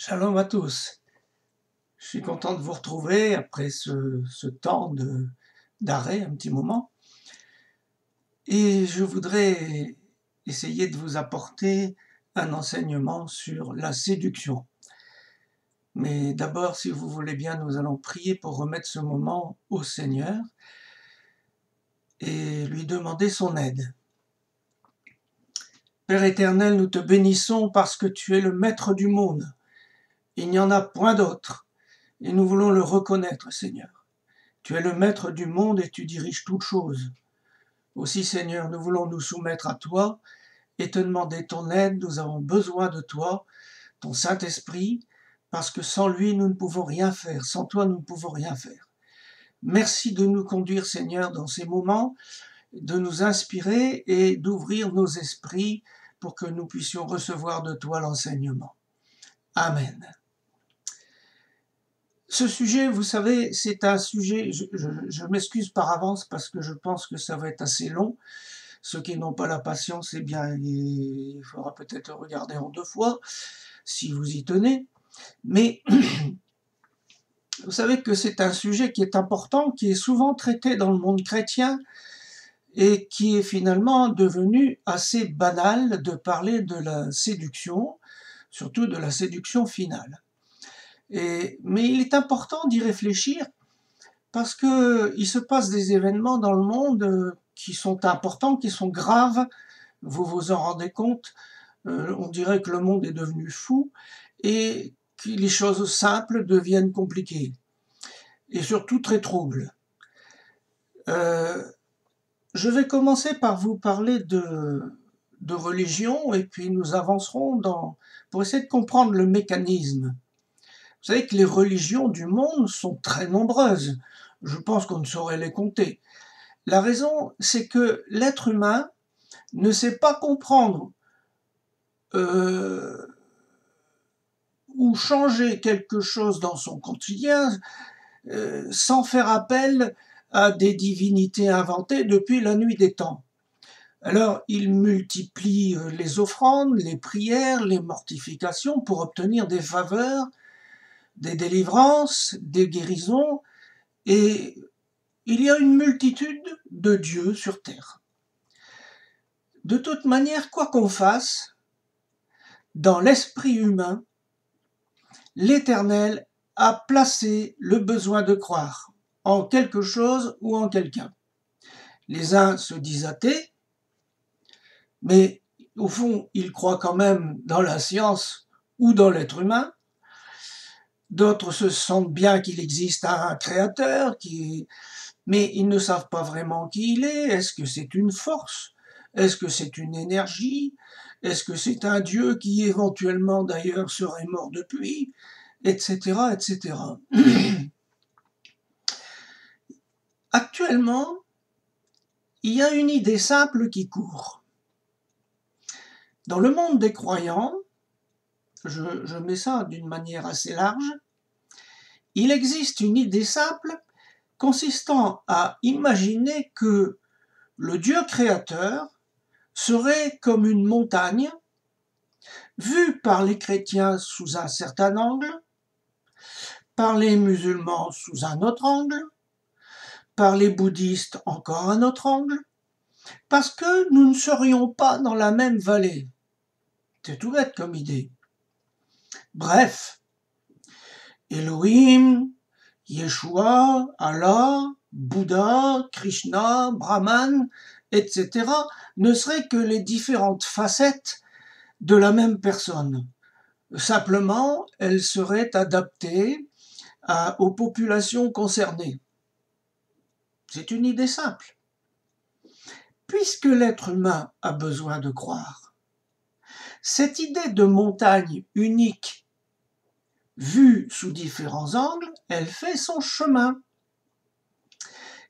Shalom à tous. Je suis content de vous retrouver après ce temps d'arrêt, un petit moment. Et je voudrais essayer de vous apporter un enseignement sur la séduction. Mais d'abord, si vous voulez bien, nous allons prier pour remettre ce moment au Seigneur et lui demander son aide. Père éternel, nous te bénissons parce que tu es le maître du monde. Il n'y en a point d'autre. Et nous voulons le reconnaître, Seigneur. Tu es le maître du monde et tu diriges toutes choses. Aussi, Seigneur, nous voulons nous soumettre à toi et te demander ton aide. Nous avons besoin de toi, ton Saint-Esprit, parce que sans lui, nous ne pouvons rien faire. Sans toi, nous ne pouvons rien faire. Merci de nous conduire, Seigneur, dans ces moments, de nous inspirer et d'ouvrir nos esprits pour que nous puissions recevoir de toi l'enseignement. Amen. Ce sujet, vous savez, c'est un sujet, je m'excuse par avance parce que je pense que ça va être assez long. Ceux qui n'ont pas la patience, eh bien, il faudra peut-être regarder en 2 fois, si vous y tenez. Mais vous savez que c'est un sujet qui est important, qui est souvent traité dans le monde chrétien et qui est finalement devenu assez banal de parler de la séduction, surtout de la séduction finale. Mais il est important d'y réfléchir parce qu'il se passe des événements dans le monde qui sont importants, qui sont graves. Vous vous en rendez compte, on dirait que le monde est devenu fou et que les choses simples deviennent compliquées et surtout très troubles. Je vais commencer par vous parler de religion et puis nous avancerons pour essayer de comprendre le mécanisme. Vous savez que les religions du monde sont très nombreuses. Je pense qu'on ne saurait les compter. La raison, c'est que l'être humain ne sait pas comprendre ou changer quelque chose dans son quotidien sans faire appel à des divinités inventées depuis la nuit des temps. Alors, il multiplie les offrandes, les prières, les mortifications pour obtenir des faveurs, des délivrances, des guérisons, et il y a une multitude de dieux sur terre. De toute manière, quoi qu'on fasse, dans l'esprit humain, l'Éternel a placé le besoin de croire en quelque chose ou en quelqu'un. Les uns se disent athées, mais au fond, ils croient quand même dans la science ou dans l'être humain. D'autres se sentent bien qu'il existe un créateur, mais ils ne savent pas vraiment qui il est. Est-ce que c'est une force? Est-ce que c'est une énergie? Est-ce que c'est un Dieu qui éventuellement d'ailleurs serait mort depuis? Etc., etc. Actuellement, il y a une idée simple qui court. Dans le monde des croyants, je mets ça d'une manière assez large, il existe une idée simple consistant à imaginer que le Dieu créateur serait comme une montagne, vue par les chrétiens sous un certain angle, par les musulmans sous un autre angle, par les bouddhistes encore un autre angle, parce que nous ne serions pas dans la même vallée. C'est tout bête comme idée. Bref, Elohim, Yeshua, Allah, Bouddha, Krishna, Brahman, etc. ne seraient que les différentes facettes de la même personne. Simplement, elles seraient adaptées aux populations concernées. C'est une idée simple. Puisque l'être humain a besoin de croire, cette idée de montagne unique, vue sous différents angles, elle fait son chemin.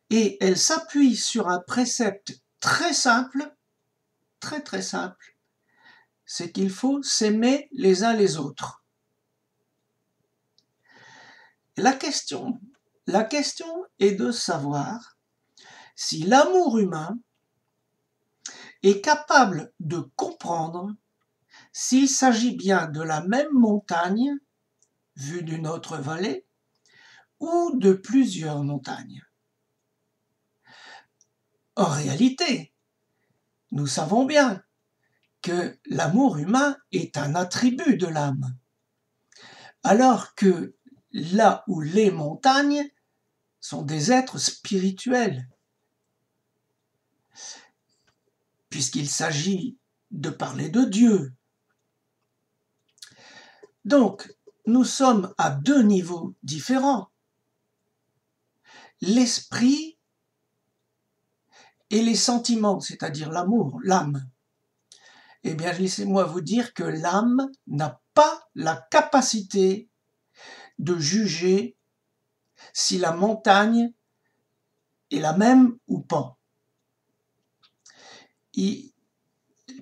Et elle s'appuie sur un précepte très simple, très simple, c'est qu'il faut s'aimer les uns les autres. La question est de savoir si l'amour humain est capable de comprendre s'il s'agit bien de la même montagne vue d'une autre vallée, ou de plusieurs montagnes. En réalité, nous savons bien que l'amour humain est un attribut de l'âme, alors que là où les montagnes sont des êtres spirituels, puisqu'il s'agit de parler de Dieu. Donc, nous sommes à deux niveaux différents. L'esprit et les sentiments, c'est-à-dire l'amour, l'âme. Eh bien, laissez-moi vous dire que l'âme n'a pas la capacité de juger si la montagne est la même ou pas.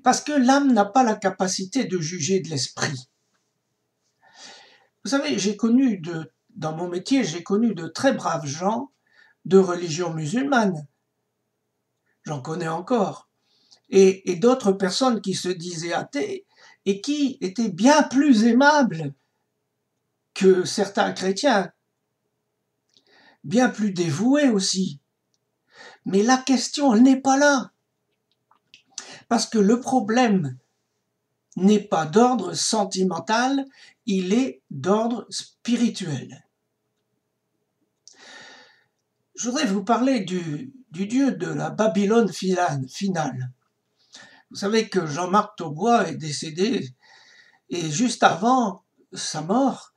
Parce que l'âme n'a pas la capacité de juger de l'esprit. Vous savez, dans mon métier, j'ai connu de très braves gens de religion musulmane. J'en connais encore. Et d'autres personnes qui se disaient athées et qui étaient bien plus aimables que certains chrétiens, bien plus dévoués aussi. Mais la question, elle n'est pas là. Parce que le problème n'est pas d'ordre sentimental, il est d'ordre spirituel. Je voudrais vous parler du dieu de la Babylone finale. Vous savez que Jean-Marc Taubois est décédé et juste avant sa mort,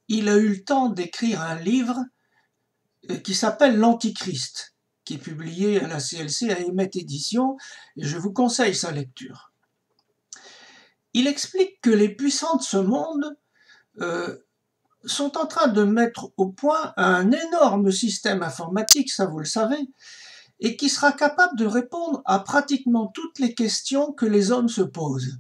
il a eu le temps d'écrire un livre qui s'appelle L'Antichrist, qui est publié à la CLC à Emmet Éditions, et je vous conseille sa lecture. Il explique que les puissants de ce monde sont en train de mettre au point un énorme système informatique, ça vous le savez, et qui sera capable de répondre à pratiquement toutes les questions que les hommes se posent.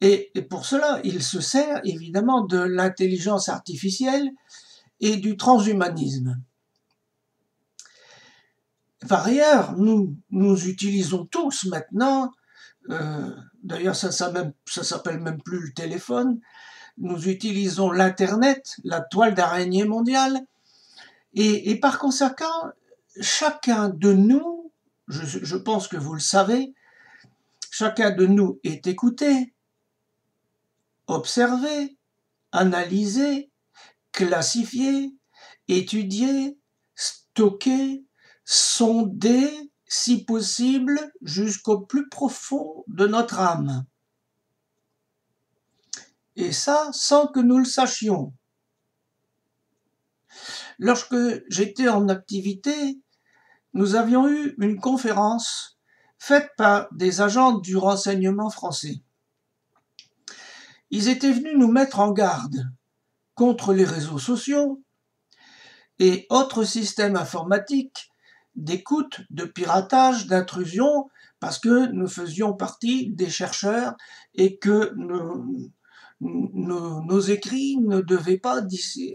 Et pour cela, il se sert évidemment de l'intelligence artificielle et du transhumanisme. Par ailleurs, nous utilisons tous maintenant, d'ailleurs ça s'appelle même plus le téléphone, nous utilisons l'Internet, la toile d'araignée mondiale, et par conséquent, chacun de nous, je pense que vous le savez, chacun de nous est écouté, observé, analysé, classifié, étudié, stocké, sondé, si possible, jusqu'au plus profond de notre âme. Et ça, sans que nous le sachions. Lorsque j'étais en activité, nous avions eu une conférence faite par des agents du renseignement français. Ils étaient venus nous mettre en garde contre les réseaux sociaux et autres systèmes informatiques d'écoute, de piratage, d'intrusion, parce que nous faisions partie des chercheurs et que nos écrits ne devaient pas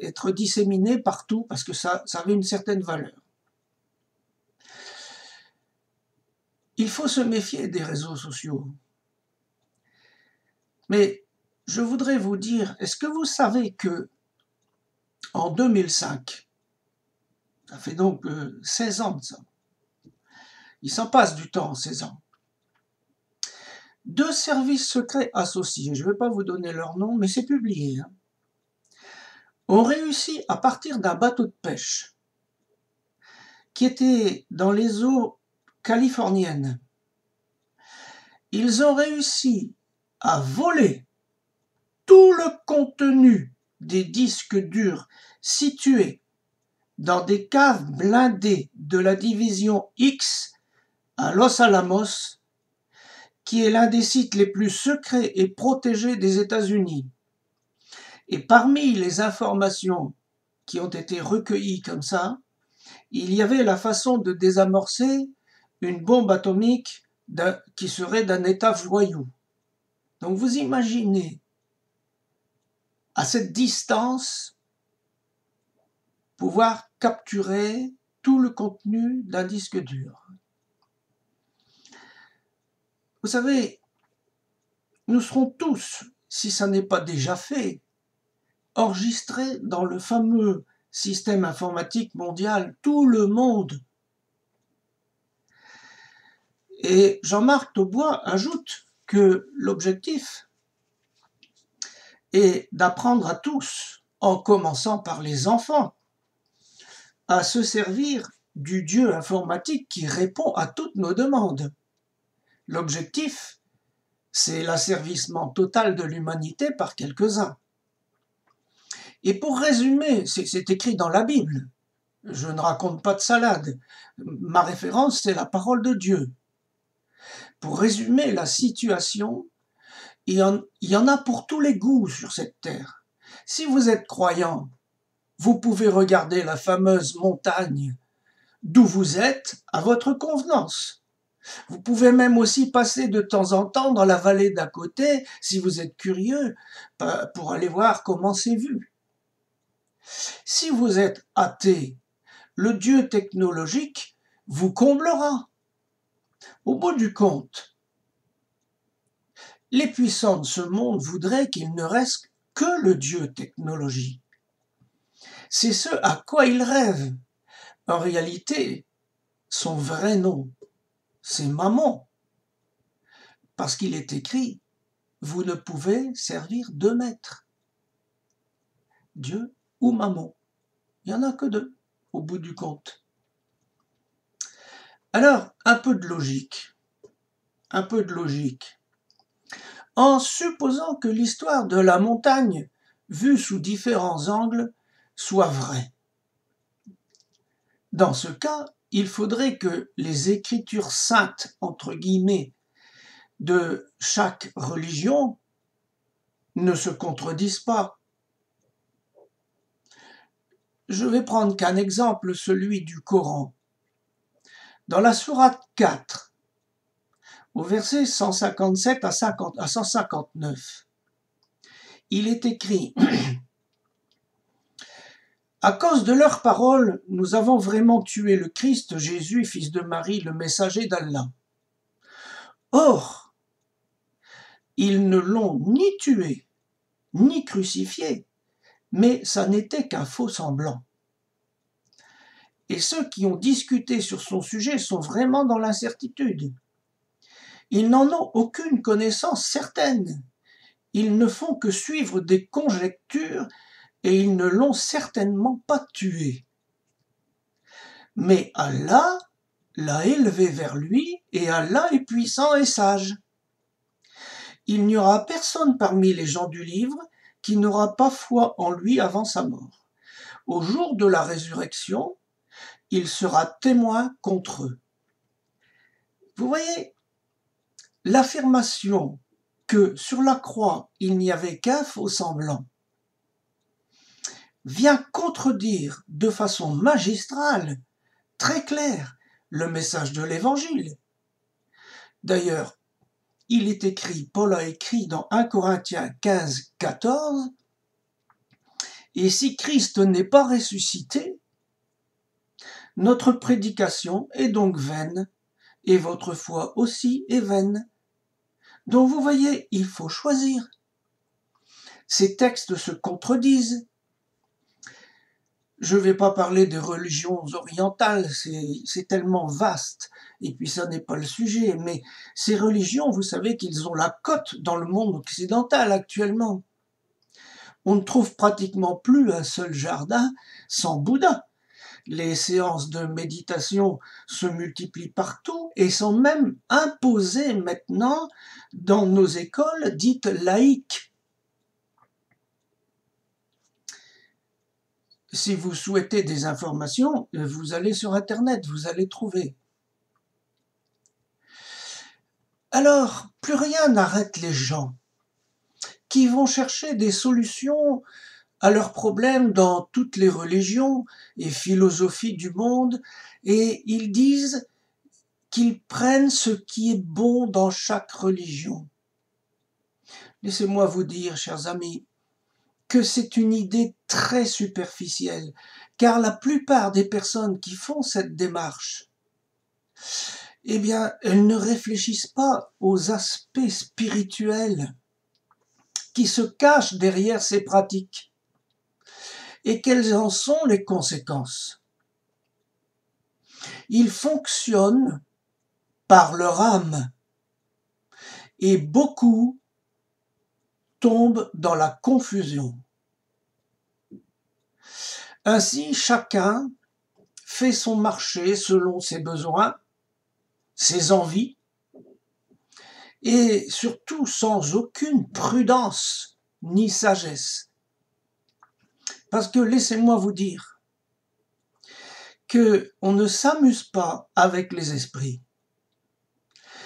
être disséminés partout, parce que ça avait une certaine valeur. Il faut se méfier des réseaux sociaux. Mais je voudrais vous dire, est-ce que vous savez que en 2005, ça fait donc 16 ans de ça, il s'en passe du temps, 16 ans, deux services secrets associés, je ne vais pas vous donner leur nom, mais c'est publié, ont réussi à partir d'un bateau de pêche qui était dans les eaux californiennes. Ils ont réussi à voler tout le contenu des disques durs situés dans des caves blindées de la division X à Los Alamos, qui est l'un des sites les plus secrets et protégés des États-Unis. Et parmi les informations qui ont été recueillies comme ça, il y avait la façon de désamorcer une bombe atomique qui serait d'un État joyau. Donc vous imaginez, à cette distance, pouvoir capturer tout le contenu d'un disque dur. Vous savez, nous serons tous, si ça n'est pas déjà fait, enregistré dans le fameux système informatique mondial, tout le monde. Et Jean-Marc Taubois ajoute que l'objectif est d'apprendre à tous, en commençant par les enfants, à se servir du Dieu informatique qui répond à toutes nos demandes. L'objectif, c'est l'asservissement total de l'humanité par quelques-uns. Et pour résumer, c'est écrit dans la Bible, je ne raconte pas de salade, ma référence c'est la parole de Dieu. Pour résumer la situation, il y en a pour tous les goûts sur cette terre. Si vous êtes croyant, vous pouvez regarder la fameuse montagne d'où vous êtes à votre convenance. Vous pouvez même aussi passer de temps en temps dans la vallée d'à côté, si vous êtes curieux, pour aller voir comment c'est vu. Si vous êtes athée, le Dieu technologique vous comblera. Au bout du compte, les puissants de ce monde voudraient qu'il ne reste que le Dieu technologie. C'est ce à quoi ils rêvent. En réalité, son vrai nom, c'est Mammon. Parce qu'il est écrit, vous ne pouvez servir deux maîtres. Dieu ou Mammon. Il n'y en a que deux, au bout du compte. Alors, un peu de logique. Un peu de logique. En supposant que l'histoire de la montagne, vue sous différents angles, soit vraie. Dans ce cas, il faudrait que les écritures saintes, entre guillemets, de chaque religion ne se contredisent pas. Je vais prendre qu'un exemple, celui du Coran. Dans la sourate 4, au verset 157 à 159, il est écrit « À cause de leurs paroles, nous avons vraiment tué le Christ, Jésus, fils de Marie, le messager d'Allah. Or, ils ne l'ont ni tué, ni crucifié, mais ça n'était qu'un faux semblant. Et ceux qui ont discuté sur son sujet sont vraiment dans l'incertitude. Ils n'en ont aucune connaissance certaine. Ils ne font que suivre des conjectures et ils ne l'ont certainement pas tué. Mais Allah l'a élevé vers lui et Allah est puissant et sage. Il n'y aura personne parmi les gens du livre qui n'aura pas foi en lui avant sa mort. Au jour de la résurrection, il sera témoin contre eux. » Vous voyez, l'affirmation que sur la croix, il n'y avait qu'un faux semblant vient contredire de façon magistrale, très claire, le message de l'Évangile. D'ailleurs, il est écrit, Paul a écrit dans 1 Corinthiens 15, 14, « Et si Christ n'est pas ressuscité, notre prédication est donc vaine, et votre foi aussi est vaine. » Donc vous voyez, il faut choisir. Ces textes se contredisent. Je ne vais pas parler des religions orientales, c'est tellement vaste, et puis ça n'est pas le sujet, mais ces religions, vous savez qu'ils ont la cote dans le monde occidental actuellement. On ne trouve pratiquement plus un seul jardin sans Bouddha. Les séances de méditation se multiplient partout et sont même imposées maintenant dans nos écoles dites laïques. Si vous souhaitez des informations, vous allez sur Internet, vous allez trouver. Alors, plus rien n'arrête les gens qui vont chercher des solutions à leurs problèmes dans toutes les religions et philosophies du monde, et ils disent qu'ils prennent ce qui est bon dans chaque religion. Laissez-moi vous dire, chers amis, que c'est une idée très superficielle, car la plupart des personnes qui font cette démarche, eh bien, elles ne réfléchissent pas aux aspects spirituels qui se cachent derrière ces pratiques. Et quelles en sont les conséquences? Ils fonctionnent par leur âme, et beaucoup tombent dans la confusion. Ainsi, chacun fait son marché selon ses besoins, ses envies, et surtout sans aucune prudence ni sagesse. Parce que laissez-moi vous dire qu'on ne s'amuse pas avec les esprits.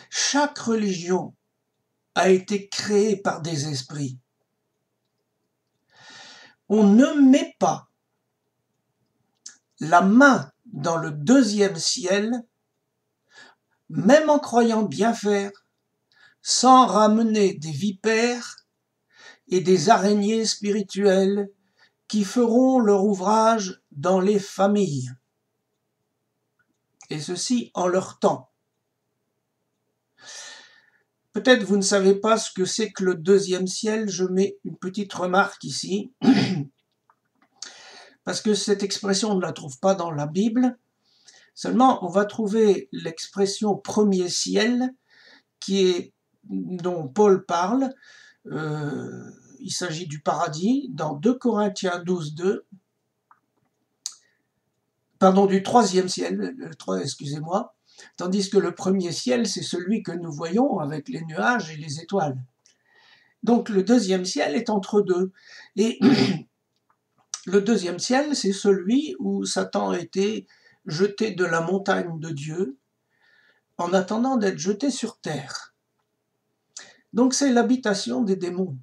Chaque religion a été créée par des esprits. On ne met pas la main dans le deuxième ciel, même en croyant bien faire, sans ramener des vipères et des araignées spirituelles qui feront leur ouvrage dans les familles, et ceci en leur temps. Peut-être vous ne savez pas ce que c'est que le deuxième ciel, je mets une petite remarque ici, parce que cette expression on ne la trouve pas dans la Bible, seulement on va trouver l'expression premier ciel dont Paul parle, il s'agit du paradis, dans 2 Corinthiens 12, 2, pardon, du troisième ciel, excusez-moi, tandis que le premier ciel, c'est celui que nous voyons avec les nuages et les étoiles. Donc le deuxième ciel est entre deux. Et le deuxième ciel, c'est celui où Satan a été jeté de la montagne de Dieu en attendant d'être jeté sur terre. Donc c'est l'habitation des démons,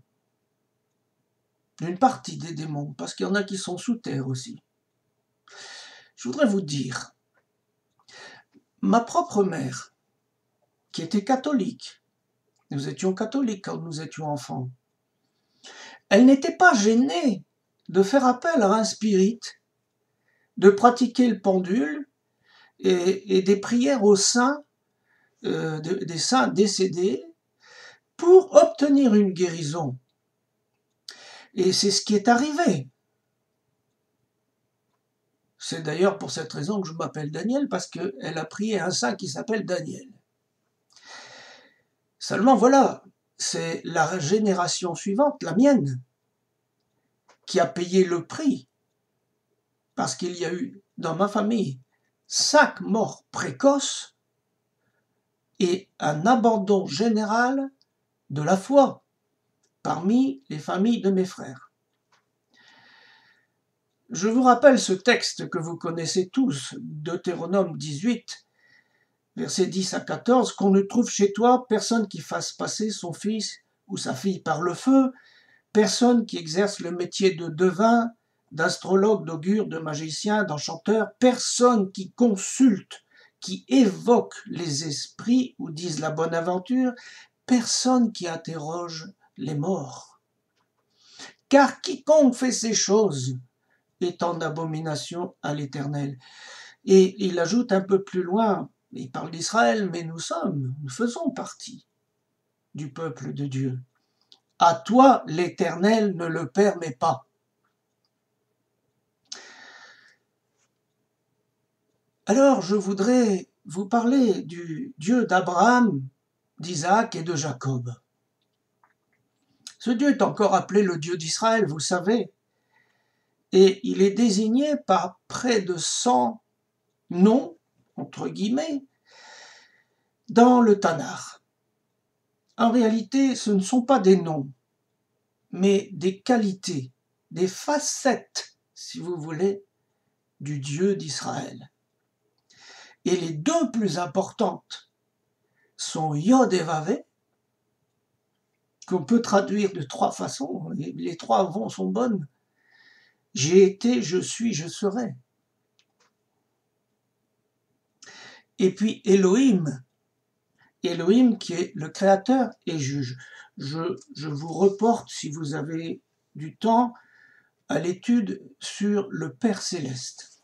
d'une partie des démons, parce qu'il y en a qui sont sous terre aussi. Je voudrais vous dire, ma propre mère, qui était catholique, nous étions catholiques quand nous étions enfants, elle n'était pas gênée de faire appel à un spirit, de pratiquer le pendule et des prières aux saints, des saints décédés, pour obtenir une guérison. Et c'est ce qui est arrivé. C'est d'ailleurs pour cette raison que je m'appelle Daniel, parce qu'elle a prié un saint qui s'appelle Daniel. Seulement voilà, c'est la génération suivante, la mienne, qui a payé le prix, parce qu'il y a eu dans ma famille 5 morts précoces et un abandon général de la foi parmi les familles de mes frères. Je vous rappelle ce texte que vous connaissez tous, Deutéronome 18, versets 10 à 14, qu'on ne trouve chez toi personne qui fasse passer son fils ou sa fille par le feu, personne qui exerce le métier de devin, d'astrologue, d'augure, de magicien, d'enchanteur, personne qui consulte, qui évoque les esprits ou dise la bonne aventure, personne qui interroge les morts. Car quiconque fait ces choses est en abomination à l'Éternel. Et il ajoute un peu plus loin, il parle d'Israël, mais nous faisons partie du peuple de Dieu. À toi, l'Éternel ne le permet pas. Alors, je voudrais vous parler du Dieu d'Abraham, d'Isaac et de Jacob. Ce Dieu est encore appelé le Dieu d'Israël, vous savez, et il est désigné par près de 100 noms, entre guillemets, dans le Tanakh. En réalité, ce ne sont pas des noms, mais des qualités, des facettes, si vous voulez, du Dieu d'Israël. Et les 2 plus importantes sont Yod et Vavé, qu'on peut traduire de 3 façons, les 3 sont bonnes. J'ai été, je suis, je serai. Et puis Elohim qui est le créateur et juge. Je vous reporte, si vous avez du temps, à l'étude sur le Père Céleste.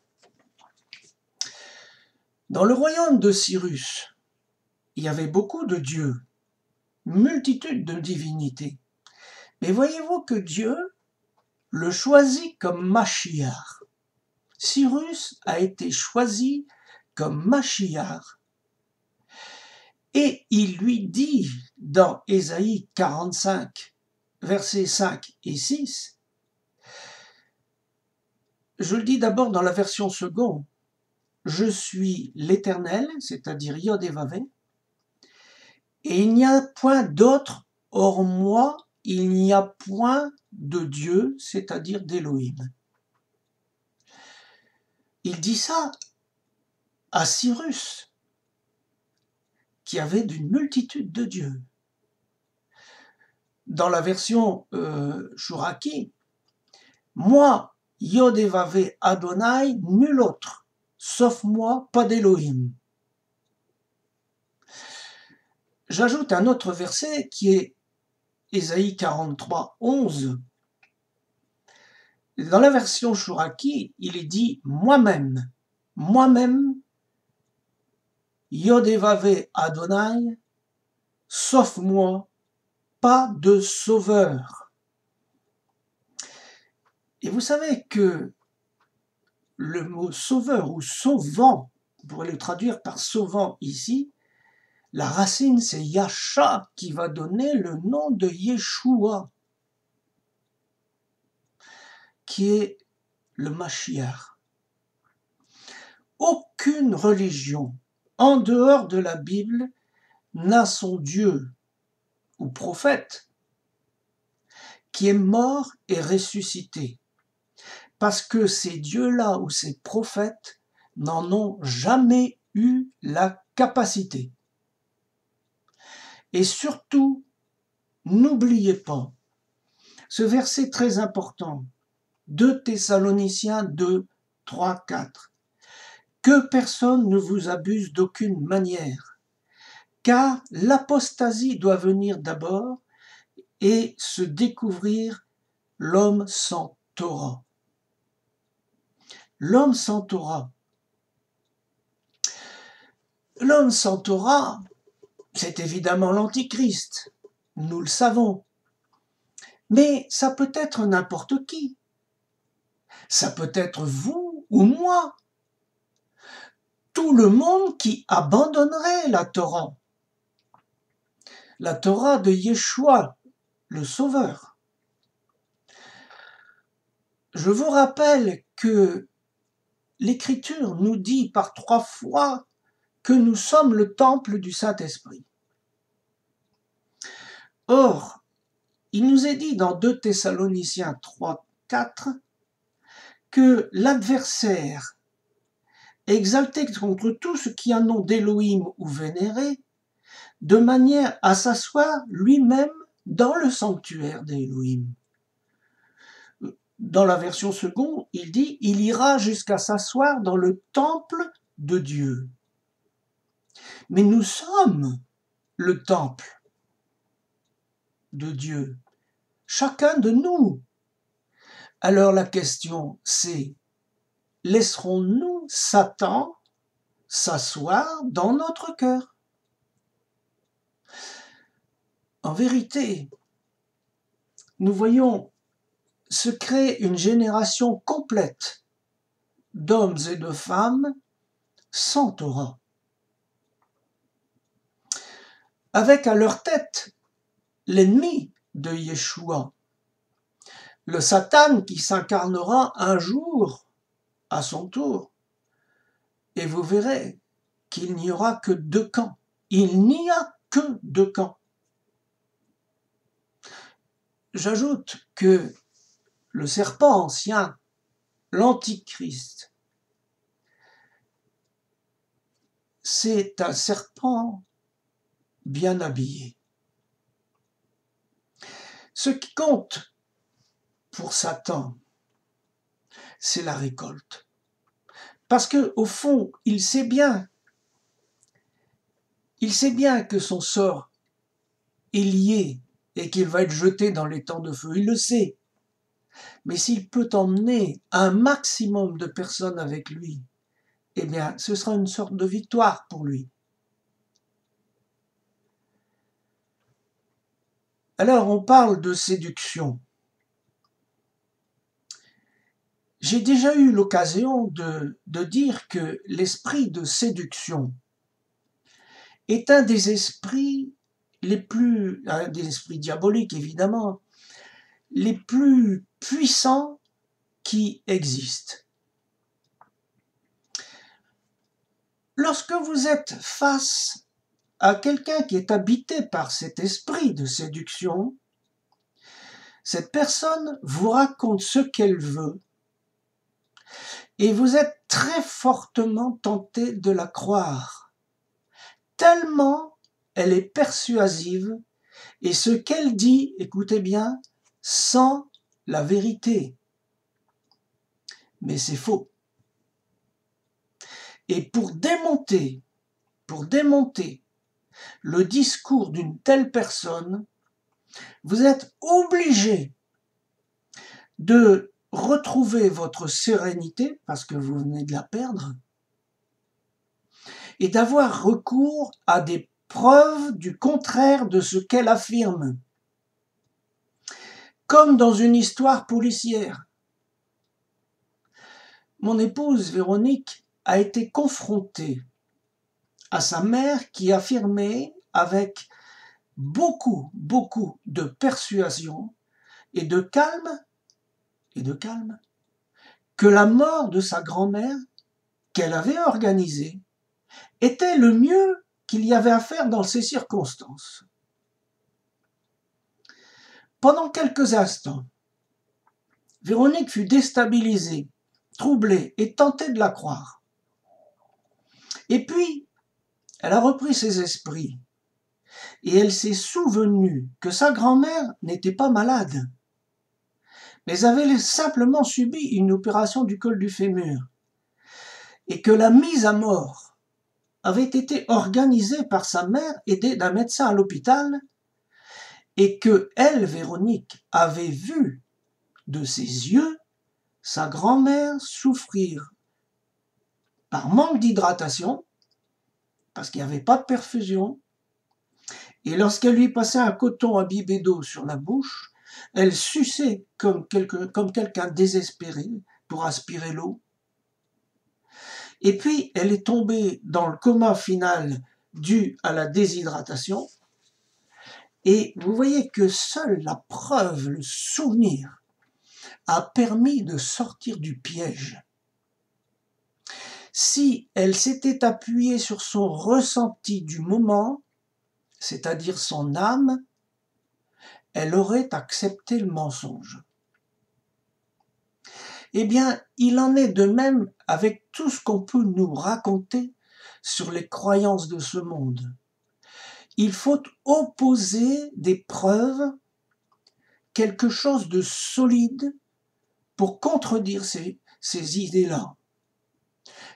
Dans le royaume de Cyrus, il y avait beaucoup de dieux, multitude de divinités. Mais voyez-vous que Dieu, le choisit comme Machiar. Cyrus a été choisi comme Machiar. Et il lui dit dans Ésaïe 45, versets 5 et 6, je le dis d'abord dans la version seconde, je suis l'Éternel, c'est-à-dire Yod et Vavé, et il n'y a point d'autre hors moi, il n'y a point de Dieu, c'est-à-dire d'Élohim. Il dit ça à Cyrus, qui avait d'une multitude de dieux. Dans la version Chouraki, moi, Yod et Vavé Adonai, nul autre, sauf moi, pas d'Élohim. J'ajoute un autre verset qui est Ésaïe 43, 11. Dans la version Chouraki, il est dit moi-même, Yod et Vavé Adonai, sauf moi, pas de sauveur. Et vous savez que le mot sauveur ou sauvant, on pourrait le traduire par sauvant ici, la racine c'est Yasha qui va donner le nom de Yeshua, qui est le Mashiach. Aucune religion en dehors de la Bible n'a son Dieu ou prophète qui est mort et ressuscité. Parce que ces dieux-là ou ces prophètes n'en ont jamais eu la capacité. Et surtout, n'oubliez pas ce verset très important, 2 Thessaloniciens 2, 3, 4. Que personne ne vous abuse d'aucune manière, car l'apostasie doit venir d'abord et se découvrir l'homme sans Torah. L'homme sans Torah. L'homme sans Torah, c'est évidemment l'Antichrist, nous le savons. Mais ça peut être n'importe qui. Ça peut être vous ou moi. Tout le monde qui abandonnerait la Torah. La Torah de Yeshua, le Sauveur. Je vous rappelle que l'Écriture nous dit par 3 fois que nous sommes le temple du Saint-Esprit. Or, il nous est dit dans 2 Thessaloniciens 3, 4 que l'adversaire, exalté contre tout ce qui a nom d'Élohim ou vénéré, de manière à s'asseoir lui-même dans le sanctuaire d'Élohim. Dans la version seconde, il dit « Il ira jusqu'à s'asseoir dans le temple de Dieu ». Mais nous sommes le temple de Dieu, chacun de nous. Alors la question c'est, laisserons-nous Satan s'asseoir dans notre cœur? En vérité, nous voyons se créer une génération complète d'hommes et de femmes sans Torah, avec à leur tête l'ennemi de Yeshua, le Satan qui s'incarnera un jour à son tour. Et vous verrez qu'il n'y aura que 2 camps. Il n'y a que 2 camps. J'ajoute que le serpent ancien, l'Antichrist, c'est un serpent bien habillé. Ce qui compte pour Satan, c'est la récolte. Parce que au fond, il sait bien que son sort est lié et qu'il va être jeté dans les temps de feu. Il le sait. Mais s'il peut emmener un maximum de personnes avec lui, eh bien, ce sera une sorte de victoire pour lui. Alors, on parle de séduction. J'ai déjà eu l'occasion de dire que l'esprit de séduction est un des esprits un des esprits diaboliques évidemment, les plus puissants qui existent. Lorsque vous êtes face à quelqu'un qui est habité par cet esprit de séduction, cette personne vous raconte ce qu'elle veut et vous êtes très fortement tenté de la croire, tellement elle est persuasive et ce qu'elle dit, écoutez bien, sent la vérité. Mais c'est faux. Et pour démonter le discours d'une telle personne, vous êtes obligé de retrouver votre sérénité, parce que vous venez de la perdre, et d'avoir recours à des preuves du contraire de ce qu'elle affirme. Comme dans une histoire policière. Mon épouse Véronique a été confrontée à sa mère qui affirmait avec beaucoup de persuasion et de calme, que la mort de sa grand-mère, qu'elle avait organisée, était le mieux qu'il y avait à faire dans ces circonstances. Pendant quelques instants, Véronique fut déstabilisée, troublée et tentée de la croire. Et puis, elle a repris ses esprits et elle s'est souvenue que sa grand-mère n'était pas malade, mais avait simplement subi une opération du col du fémur et que la mise à mort avait été organisée par sa mère aidée d'un médecin à l'hôpital et que elle, Véronique, avait vu de ses yeux sa grand-mère souffrir par manque d'hydratation, parce qu'il n'y avait pas de perfusion, et lorsqu'elle lui passait un coton imbibé d'eau sur la bouche, elle suçait comme quelqu'un désespéré pour aspirer l'eau. Et puis, elle est tombée dans le coma final dû à la déshydratation. Et vous voyez que seule la preuve, le souvenir, a permis de sortir du piège. Si elle s'était appuyée sur son ressenti du moment, c'est-à-dire son âme, elle aurait accepté le mensonge. Eh bien, il en est de même avec tout ce qu'on peut nous raconter sur les croyances de ce monde. Il faut opposer des preuves, quelque chose de solide pour contredire ces idées-là.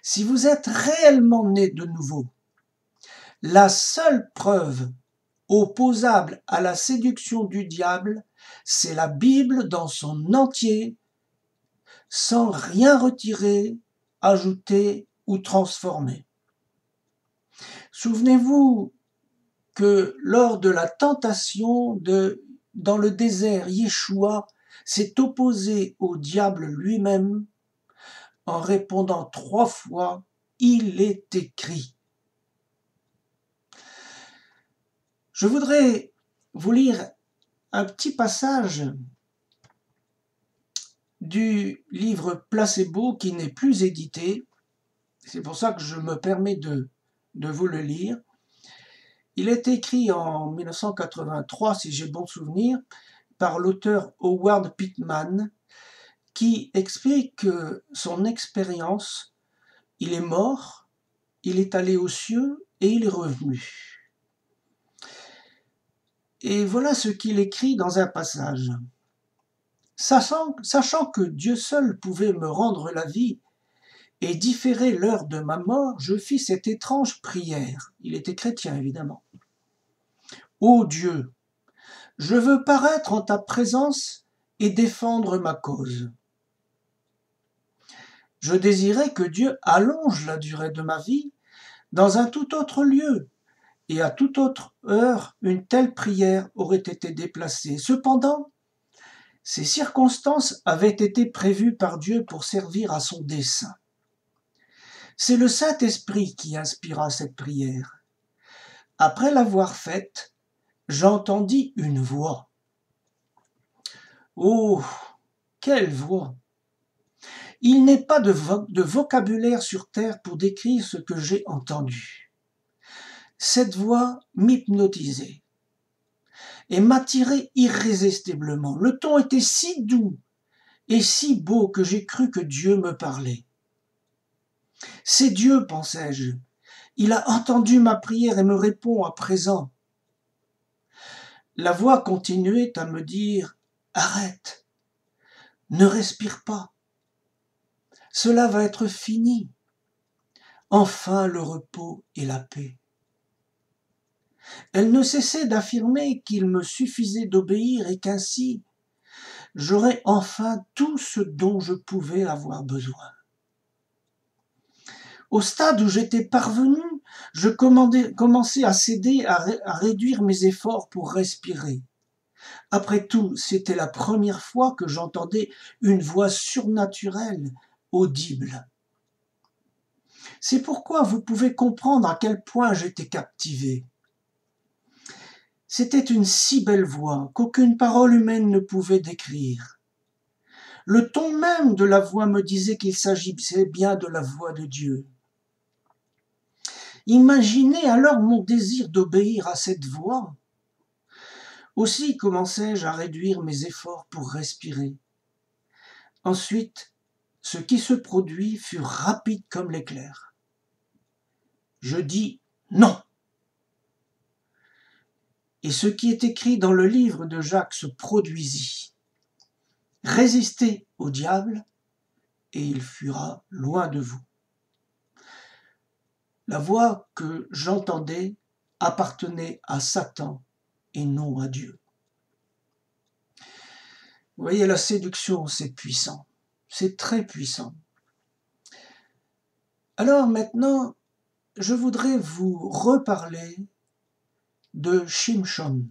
Si vous êtes réellement né de nouveau, la seule preuve opposable à la séduction du diable, c'est la Bible dans son entier, sans rien retirer, ajouter ou transformer. Souvenez-vous que lors de la tentation dans le désert, Yeshua s'est opposé au diable lui-même en répondant 3 fois « Il est écrit ». Je voudrais vous lire un petit passage du livre Placebo qui n'est plus édité. C'est pour ça que je me permets de vous le lire. Il est écrit en 1983, si j'ai bon souvenir, par l'auteur Howard Pittman, qui explique que son expérience, il est mort, il est allé aux cieux et il est revenu. Et voilà ce qu'il écrit dans un passage. Sachant que Dieu seul pouvait me rendre la vie et différer l'heure de ma mort, je fis cette étrange prière. Il était chrétien, évidemment. Ô Dieu, je veux paraître en ta présence et défendre ma cause. Je désirais que Dieu allonge la durée de ma vie dans un tout autre lieu, et à toute autre heure, une telle prière aurait été déplacée. Cependant, Ces circonstances avaient été prévues par Dieu pour servir à son dessein. C'est le Saint-Esprit qui inspira cette prière. Après l'avoir faite, j'entendis une voix. Oh, quelle voix! Il n'est pas de vocabulaire sur terre pour décrire ce que j'ai entendu. Cette voix m'hypnotisait et m'attirait irrésistiblement. Le ton était si doux et si beau que j'ai cru que Dieu me parlait. C'est Dieu, pensai-je. Il a entendu ma prière et me répond à présent. La voix continuait à me dire « Arrête, ne respire pas. Cela va être fini. Enfin le repos et la paix. » Elle ne cessait d'affirmer qu'il me suffisait d'obéir et qu'ainsi j'aurais enfin tout ce dont je pouvais avoir besoin. Au stade où j'étais parvenu, je commençais à céder, à réduire mes efforts pour respirer. Après tout, c'était la première fois que j'entendais une voix surnaturelle, audible. C'est pourquoi vous pouvez comprendre à quel point j'étais captivé. C'était une si belle voix qu'aucune parole humaine ne pouvait décrire. Le ton même de la voix me disait qu'il s'agissait bien de la voix de Dieu. Imaginez alors mon désir d'obéir à cette voix. Aussi commençai-je à réduire mes efforts pour respirer. Ensuite, ce qui se produit fut rapide comme l'éclair. Je dis non. Et ce qui est écrit dans le livre de Jacques se produisit. Résistez au diable et il fuira loin de vous. La voix que j'entendais appartenait à Satan et non à Dieu. Vous voyez, la séduction, c'est puissant. C'est très puissant. Alors maintenant, je voudrais vous reparler de Shimshon,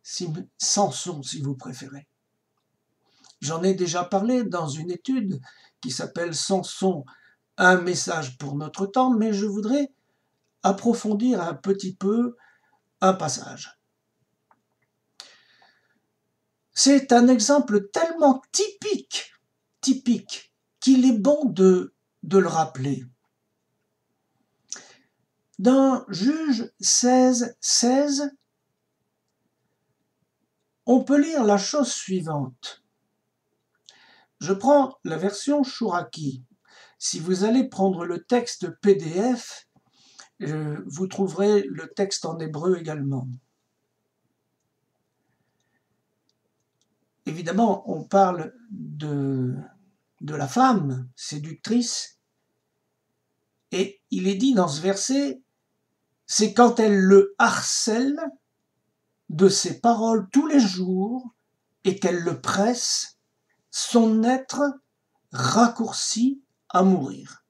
Samson si vous préférez. J'en ai déjà parlé dans une étude qui s'appelle Samson, un message pour notre temps, mais je voudrais approfondir un petit peu un passage. C'est un exemple tellement typique, qu'il est bon de le rappeler. Dans Juge 16, on peut lire la chose suivante. Je prends la version Chouraki. Si vous allez prendre le texte PDF, vous trouverez le texte en hébreu également. Évidemment, on parle de la femme séductrice, et il est dit dans ce verset, c'est quand elle le harcèle de ses paroles tous les jours et qu'elle le presse, son être raccourci à mourir.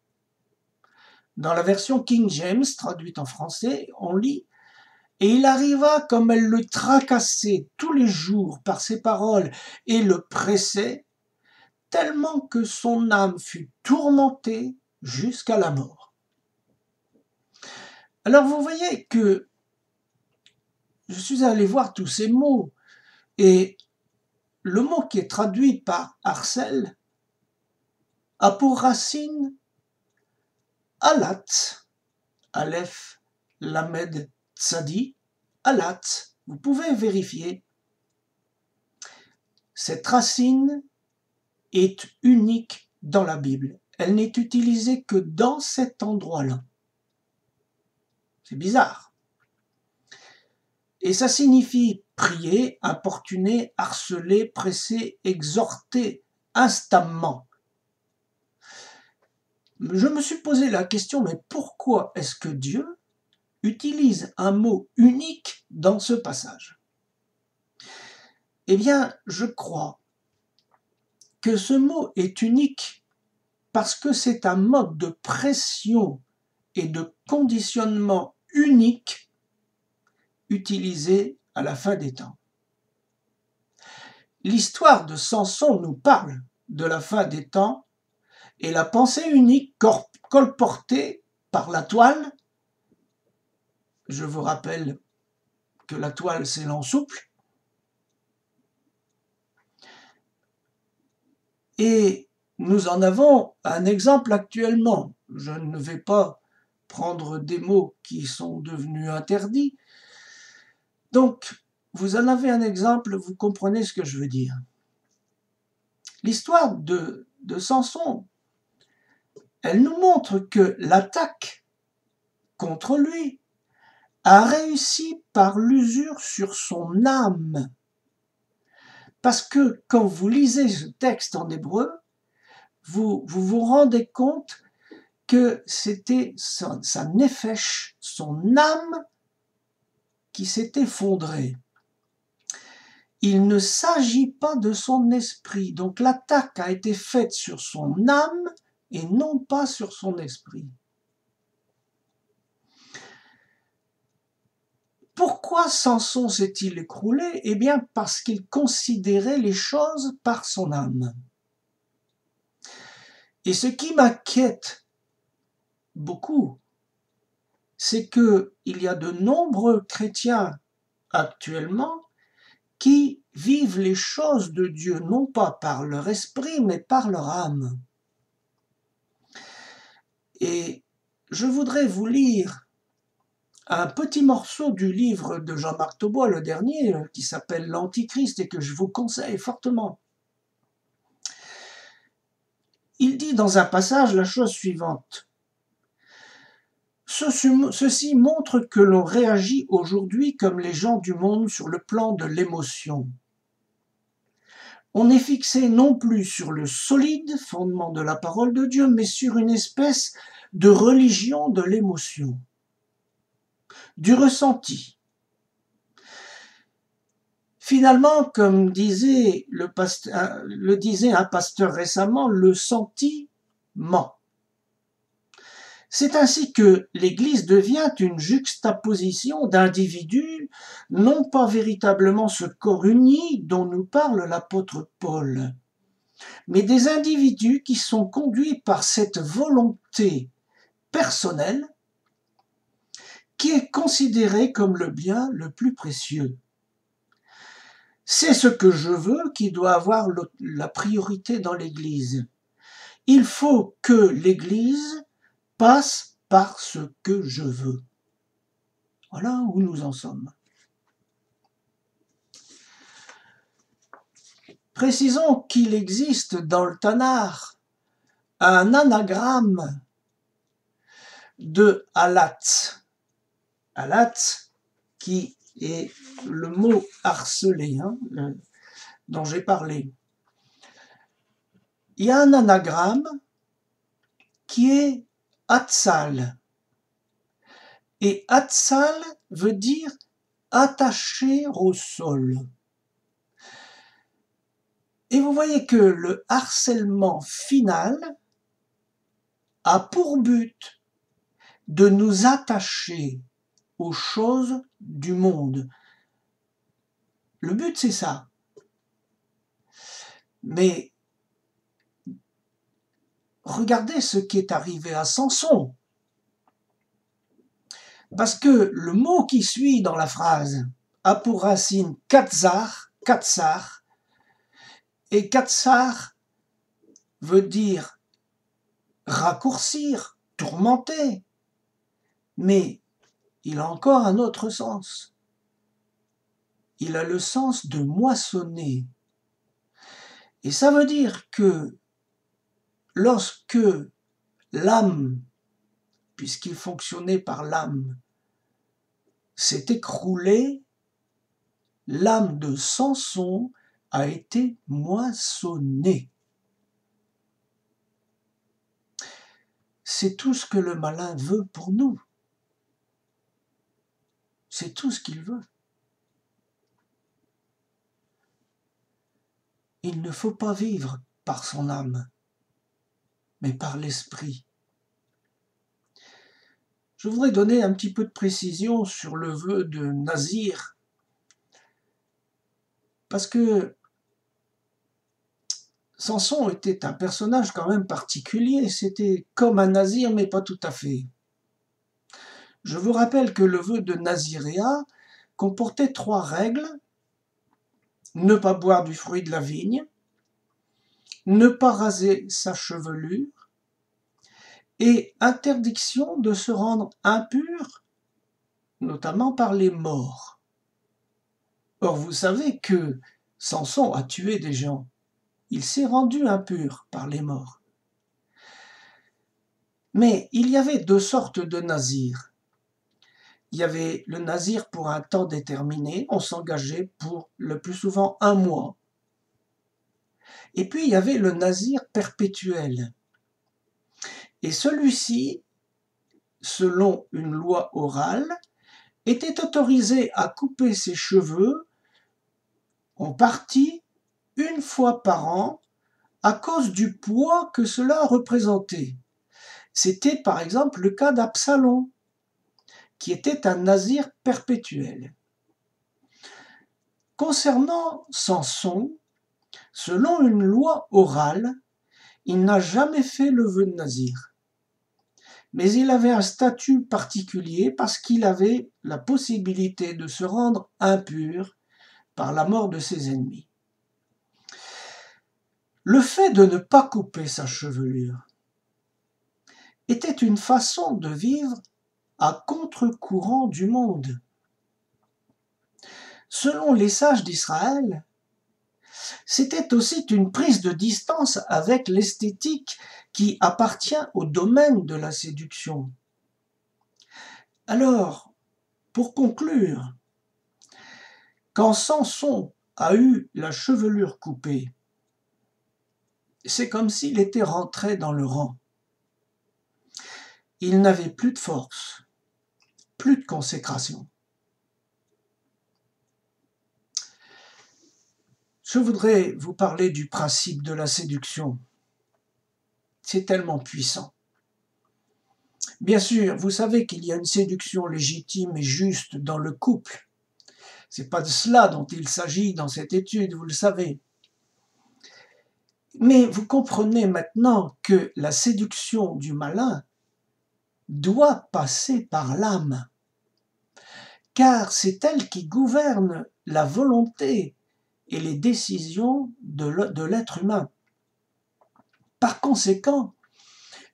Dans la version King James, traduite en français, on lit « Et il arriva comme elle le tracassait tous les jours par ses paroles et le pressait, tellement que son âme fut tourmentée jusqu'à la mort. » Alors vous voyez que je suis allé voir tous ces mots, et le mot qui est traduit par harcèle a pour racine alat, Aleph, Lamed, Tzadi, alat. Vous pouvez vérifier. Cette racine est unique dans la Bible. Elle n'est utilisée que dans cet endroit-là. C'est bizarre. Et ça signifie prier, importuner, harceler, presser, exhorter instamment. Je me suis posé la question, mais pourquoi est-ce que Dieu utilise un mot unique dans ce passage? Eh bien, je crois que ce mot est unique parce que c'est un mode de pression et de conditionnement unique utilisé à la fin des temps. l'histoire de Samson nous parle de la fin des temps et la pensée unique colportée par la toile. Je vous rappelle que la toile, c'est l'ensouple. Et nous en avons un exemple actuellement. Je ne vais pas prendre des mots qui sont devenus interdits. Donc, vous en avez un exemple, vous comprenez ce que je veux dire. L'histoire de Samson, elle nous montre que l'attaque contre lui a réussi par l'usure sur son âme. Parce que quand vous lisez ce texte en hébreu, vous rendez compte que c'était sa nefesh, son âme, qui s'est effondrée. Il ne s'agit pas de son esprit, donc l'attaque a été faite sur son âme et non pas sur son esprit. Pourquoi Samson s'est-il écroulé? Eh bien parce qu'il considérait les choses par son âme. Et ce qui m'inquiète beaucoup, c'est qu'il y a de nombreux chrétiens actuellement qui vivent les choses de Dieu non pas par leur esprit mais par leur âme. Et je voudrais vous lire un petit morceau du livre de Jean-Marc Taubois, le dernier, qui s'appelle L'Antichrist et que je vous conseille fortement. Il dit dans un passage la chose suivante. Ceci montre que l'on réagit aujourd'hui comme les gens du monde sur le plan de l'émotion. On est fixé non plus sur le solide fondement de la parole de Dieu, mais sur une espèce de religion de l'émotion, du ressenti. Finalement, comme le disait un pasteur récemment, le sentiment. C'est ainsi que l'Église devient une juxtaposition d'individus, non pas véritablement ce corps uni dont nous parle l'apôtre Paul, mais des individus qui sont conduits par cette volonté personnelle qui est considérée comme le bien le plus précieux. C'est ce que je veux qui doit avoir la priorité dans l'Église. Il faut que l'Église passe par ce que je veux. Voilà où nous en sommes. Précisons qu'il existe dans le Tanakh un anagramme de Alat. Alat, qui est le mot harcelé dont j'ai parlé. Il y a un anagramme qui est Hatzal. Et Hatzal veut dire attaché au sol. Et vous voyez que le harcèlement final a pour but de nous attacher aux choses du monde. Le but, c'est ça. Mais regardez ce qui est arrivé à Samson. Parce que le mot qui suit dans la phrase a pour racine katsar, et katsar veut dire raccourcir, tourmenter. Mais il a encore un autre sens. Il a le sens de moissonner. Et ça veut dire que lorsque l'âme, puisqu'il fonctionnait par l'âme, s'est écroulée, l'âme de Samson a été moissonnée. C'est tout ce que le malin veut pour nous. C'est tout ce qu'il veut. Il ne faut pas vivre par son âme, mais par l'esprit. Je voudrais donner un petit peu de précision sur le vœu de Nazir, parce que Samson était un personnage quand même particulier, c'était comme un nazir, mais pas tout à fait. Je vous rappelle que le vœu de Naziréa comportait 3 règles: ne pas boire du fruit de la vigne, ne pas raser sa chevelure, et interdiction de se rendre impur, notamment par les morts. Or, vous savez que Samson a tué des gens. Il s'est rendu impur par les morts. Mais il y avait 2 sortes de nazirs. Il y avait le nazir pour un temps déterminé, on s'engageait pour le plus souvent 1 mois. Et puis il y avait le nazir perpétuel. Et celui-ci, selon une loi orale, était autorisé à couper ses cheveux en partie 1 fois par an à cause du poids que cela représentait. C'était par exemple le cas d'Absalom, qui était un nazir perpétuel. Concernant Samson, selon une loi orale, il n'a jamais fait le vœu de nazir. Mais il avait un statut particulier parce qu'il avait la possibilité de se rendre impur par la mort de ses ennemis. Le fait de ne pas couper sa chevelure était une façon de vivre à contre-courant du monde. Selon les sages d'Israël, c'était aussi une prise de distance avec l'esthétique qui appartient au domaine de la séduction. Alors, pour conclure, quand Samson a eu la chevelure coupée, c'est comme s'il était rentré dans le rang. Il n'avait plus de force, plus de consécration. Je voudrais vous parler du principe de la séduction. C'est tellement puissant. Bien sûr, vous savez qu'il y a une séduction légitime et juste dans le couple. C'est pas de cela dont il s'agit dans cette étude, vous le savez. Mais vous comprenez maintenant que la séduction du malin doit passer par l'âme, car c'est elle qui gouverne la volonté et les décisions de l'être humain. Par conséquent,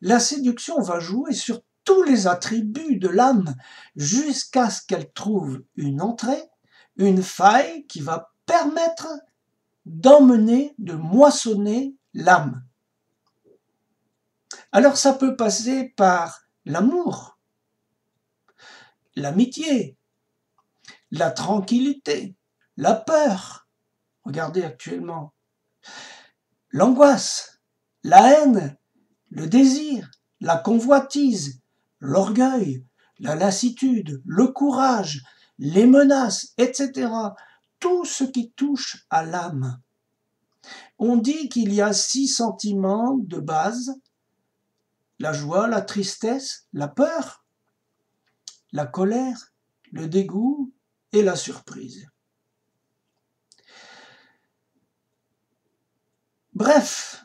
la séduction va jouer sur tous les attributs de l'âme jusqu'à ce qu'elle trouve une entrée, une faille qui va permettre d'emmener, de moissonner l'âme. Alors ça peut passer par l'amour, l'amitié, la tranquillité, la peur, regardez actuellement, l'angoisse, la haine, le désir, la convoitise, l'orgueil, la lassitude, le courage, les menaces, etc. Tout ce qui touche à l'âme. On dit qu'il y a 6 sentiments de base: la joie, la tristesse, la peur, la colère, le dégoût et la surprise. Bref,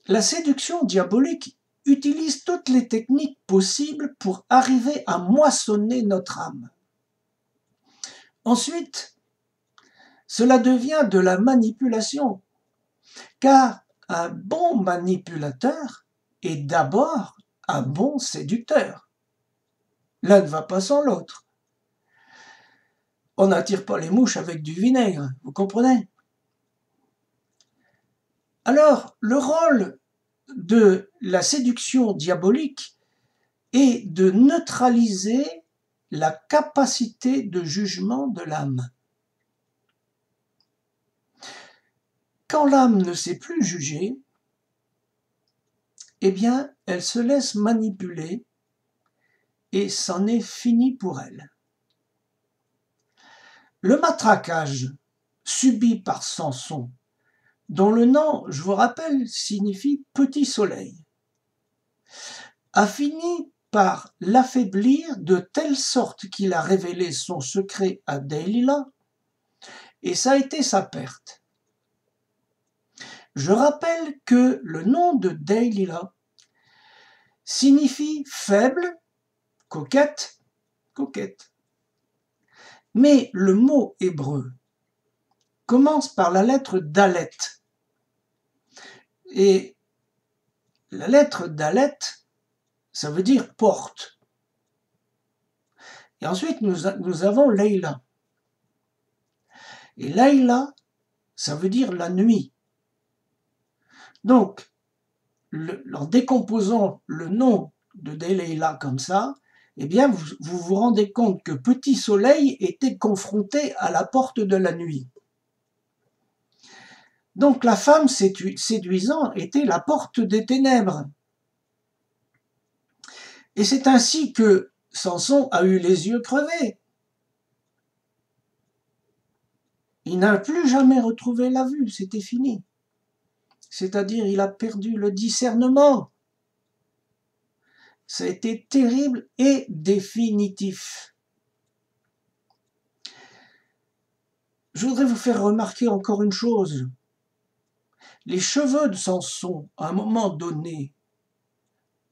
la séduction diabolique utilise toutes les techniques possibles pour arriver à moissonner notre âme. Ensuite, cela devient de la manipulation, car un bon manipulateur est d'abord un bon séducteur. L'un ne va pas sans l'autre. On n'attire pas les mouches avec du vinaigre, vous comprenez? Alors, le rôle de la séduction diabolique est de neutraliser la capacité de jugement de l'âme. Quand l'âme ne sait plus juger, eh bien, elle se laisse manipuler et c'en est fini pour elle. Le matraquage subi par Samson, dont le nom, je vous rappelle, signifie petit soleil, a fini par l'affaiblir de telle sorte qu'il a révélé son secret à Delilah, et ça a été sa perte. Je rappelle que le nom de Delilah signifie faible, coquette, coquette. Mais le mot hébreu commence par la lettre Dalet. Et la lettre Dalet, ça veut dire porte. Et ensuite, nous avons Leïla. Et Leïla, ça veut dire la nuit. Donc, en décomposant le nom de Delilah comme ça, eh bien, vous vous rendez compte que Petit Soleil était confronté à la porte de la nuit. Donc, la femme séduisante était la porte des ténèbres. Et c'est ainsi que Samson a eu les yeux crevés. Il n'a plus jamais retrouvé la vue, c'était fini. C'est-à-dire, il a perdu le discernement. Ça a été terrible et définitif. Je voudrais vous faire remarquer encore une chose. Les cheveux de Samson, à un moment donné,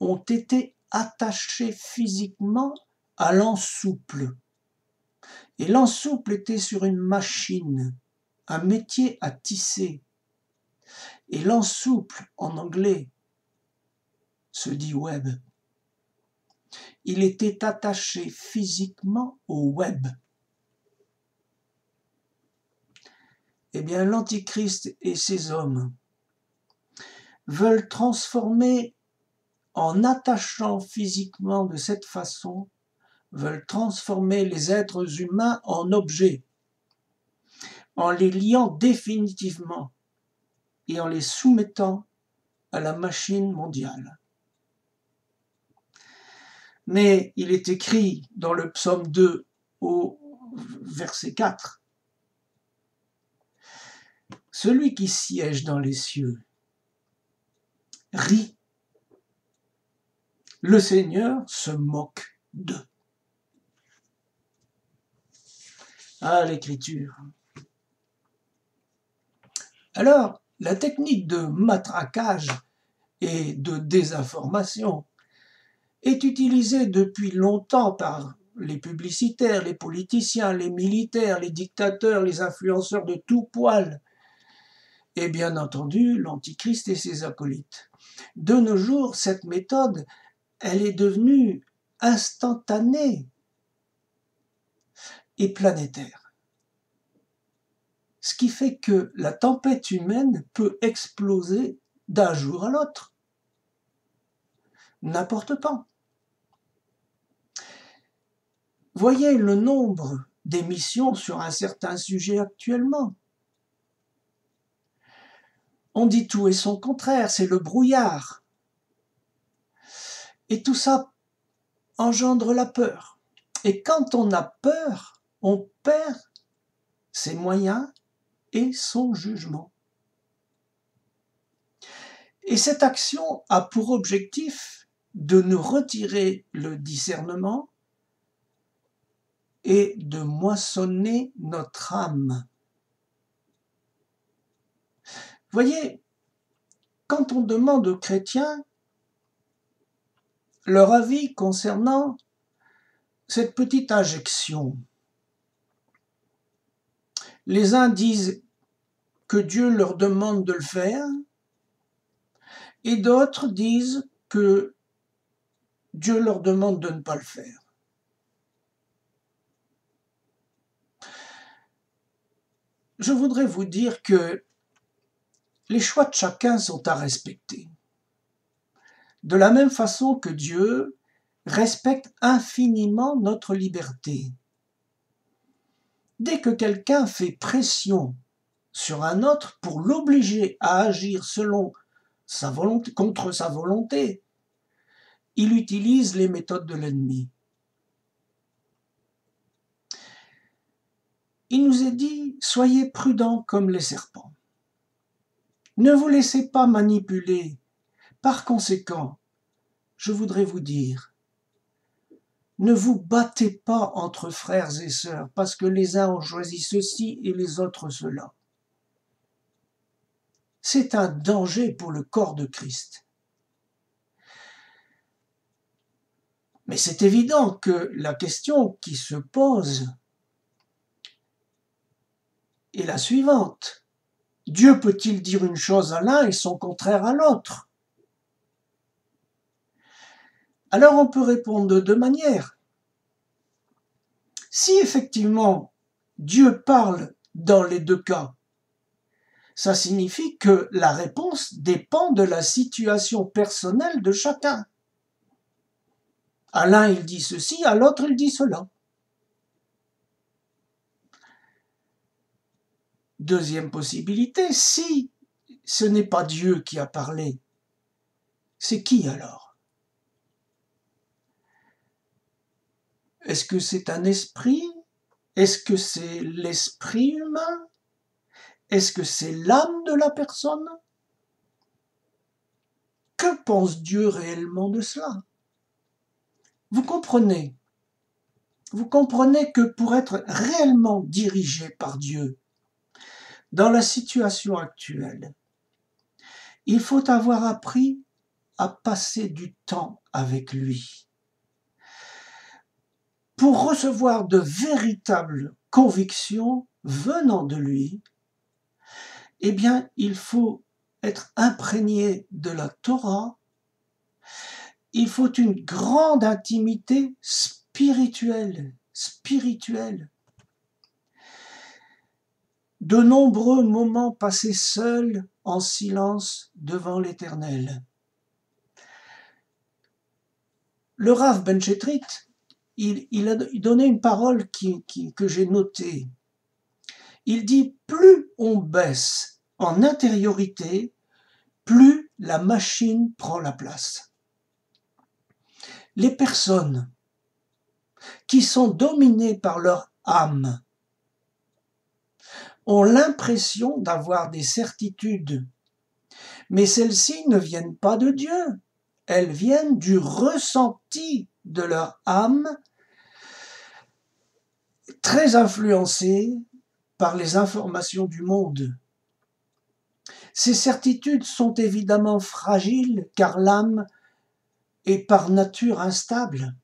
ont été attachés physiquement à l'ensouple. Et l'ensouple était sur une machine, un métier à tisser. Et l'ensouple, en anglais, se dit web. Il était attaché physiquement au web. Eh bien, l'Antichrist et ses hommes veulent transformer, en attachant physiquement de cette façon, veulent transformer les êtres humains en objets, en les liant définitivement et en les soumettant à la machine mondiale. Mais il est écrit dans le psaume 2 au verset 4, « Celui qui siège dans les cieux rit, le Seigneur se moque d'eux. » Ah, l'écriture. Alors, la technique de matraquage et de désinformation est utilisée depuis longtemps par les publicitaires, les politiciens, les militaires, les dictateurs, les influenceurs de tout poil, et bien entendu l'Antichrist et ses acolytes. De nos jours, cette méthode, elle est devenue instantanée et planétaire. Ce qui fait que la tempête humaine peut exploser d'un jour à l'autre. N'importe quand. Voyez le nombre d'émissions sur un certain sujet actuellement. On dit tout et son contraire, c'est le brouillard. Et tout ça engendre la peur. Et quand on a peur, on perd ses moyens et son jugement. Et cette action a pour objectif de nous retirer le discernement et de moissonner notre âme. Voyez, quand on demande aux chrétiens leur avis concernant cette petite injection, les uns disent que Dieu leur demande de le faire, et d'autres disent que Dieu leur demande de ne pas le faire. Je voudrais vous dire que les choix de chacun sont à respecter. De la même façon que Dieu respecte infiniment notre liberté. Dès que quelqu'un fait pression sur un autre pour l'obliger à agir selon sa volonté, contre sa volonté, il utilise les méthodes de l'ennemi. Il nous est dit, soyez prudents comme les serpents. Ne vous laissez pas manipuler. Par conséquent, je voudrais vous dire, ne vous battez pas entre frères et sœurs parce que les uns ont choisi ceci et les autres cela. c'est un danger pour le corps de Christ. Mais c'est évident que la question qui se pose est la suivante. Dieu peut-il dire une chose à l'un et son contraire à l'autre? Alors on peut répondre de deux manières. Si effectivement Dieu parle dans les deux cas, ça signifie que la réponse dépend de la situation personnelle de chacun. À l'un il dit ceci, à l'autre il dit cela. Deuxième possibilité, si ce n'est pas Dieu qui a parlé, c'est qui alors? Est-ce que c'est un esprit? Est-ce que c'est l'esprit humain? Est-ce que c'est l'âme de la personne? Que pense Dieu réellement de cela? Vous comprenez que pour être réellement dirigé par Dieu, dans la situation actuelle, il faut avoir appris à passer du temps avec lui. Pour recevoir de véritables convictions venant de lui, eh bien, il faut être imprégné de la Torah, il faut une grande intimité spirituelle. De nombreux moments passés seuls en silence devant l'Éternel. Le Rav Ben Chetrit, il a donné une parole que j'ai notée. Il dit « Plus on baisse en intériorité, plus la machine prend la place. » Les personnes qui sont dominées par leur âme ont l'impression d'avoir des certitudes, mais celles-ci ne viennent pas de Dieu, elles viennent du ressenti de leur âme, très influencée par les informations du monde. Ces certitudes sont évidemment fragiles car l'âme est par nature instable.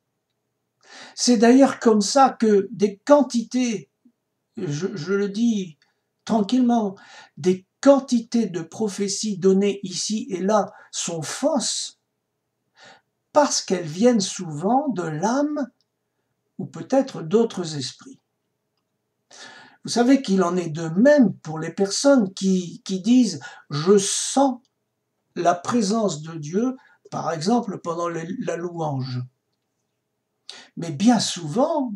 C'est d'ailleurs comme ça que des quantités, je le dis tranquillement, des quantités de prophéties données ici et là sont fausses parce qu'elles viennent souvent de l'âme ou peut-être d'autres esprits. Vous savez qu'il en est de même pour les personnes qui disent « je sens la présence de Dieu », par exemple pendant la louange. Mais bien souvent,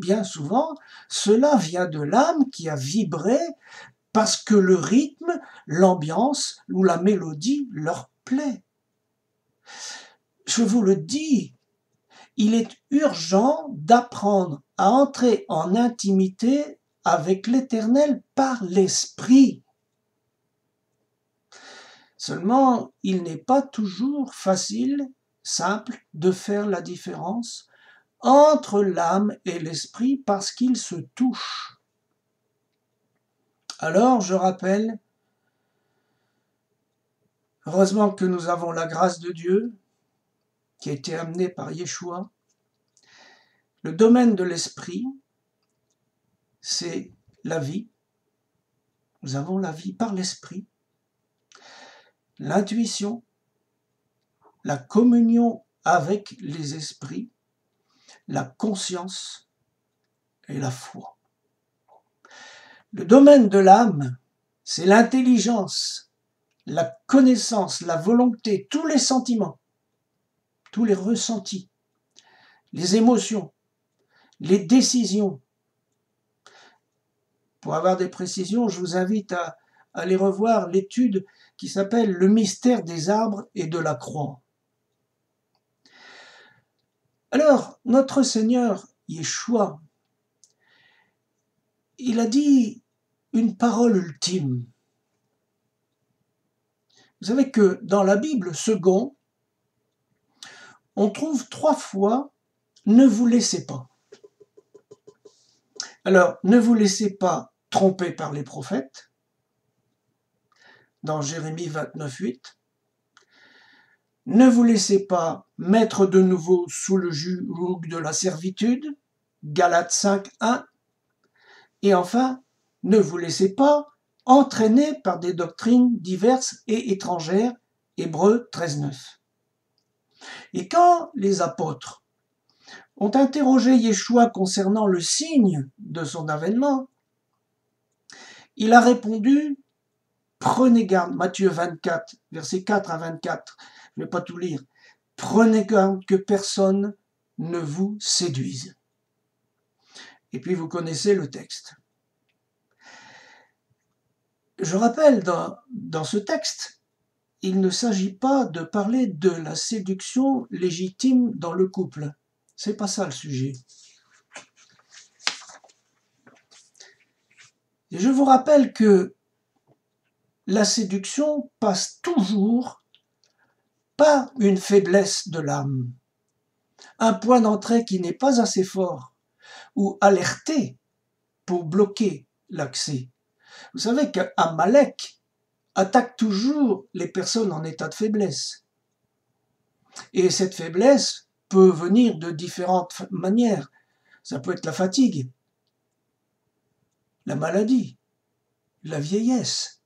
cela vient de l'âme qui a vibré parce que le rythme, l'ambiance ou la mélodie leur plaît. Je vous le dis, il est urgent d'apprendre à entrer en intimité avec l'Éternel par l'Esprit. Seulement, il n'est pas toujours facile, simple, de faire la différence entre l'âme et l'esprit parce qu'ils se touchent. Alors, je rappelle, heureusement que nous avons la grâce de Dieu qui a été amenée par Yeshua. Le domaine de l'esprit, c'est la vie. Nous avons la vie par l'esprit, l'intuition, la communion avec les esprits, la conscience et la foi. Le domaine de l'âme, c'est l'intelligence, la connaissance, la volonté, tous les sentiments, tous les ressentis, les émotions, les décisions. Pour avoir des précisions, je vous invite à aller revoir l'étude qui s'appelle « Le mystère des arbres et de la croix ». Alors, notre Seigneur Yeshua, il a dit une parole ultime. Vous savez que dans la Bible, second, on trouve 3 fois « ne vous laissez pas ». Alors, ne vous laissez pas tromper par les prophètes, dans Jérémie 29:8. Ne vous laissez pas mettre de nouveau sous le joug de la servitude, Galates 5:1. Et enfin, ne vous laissez pas entraîner par des doctrines diverses et étrangères, Hébreux 13:9. Et quand les apôtres ont interrogé Yeshua concernant le signe de son avènement, il a répondu, prenez garde, Matthieu 24, versets 4 à 24, je ne vais pas tout lire, prenez garde que personne ne vous séduise. Et puis vous connaissez le texte. Je rappelle, dans ce texte, il ne s'agit pas de parler de la séduction légitime dans le couple. C'est pas ça le sujet. Et je vous rappelle que la séduction passe toujours par une faiblesse de l'âme, un point d'entrée qui n'est pas assez fort ou alerté pour bloquer l'accès. Vous savez qu'Amalek attaque toujours les personnes en état de faiblesse. Et cette faiblesse peut venir de différentes manières. Ça peut être la fatigue, la maladie, la vieillesse,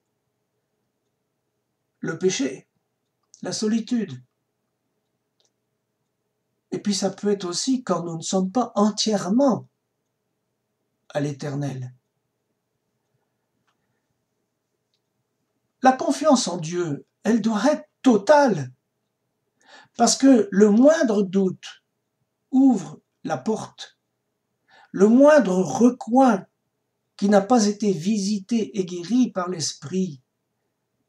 le péché, la solitude. Et puis ça peut être aussi quand nous ne sommes pas entièrement à l'Éternel. La confiance en Dieu, elle doit être totale, parce que le moindre doute ouvre la porte, le moindre recoin qui n'a pas été visité et guéri par l'Esprit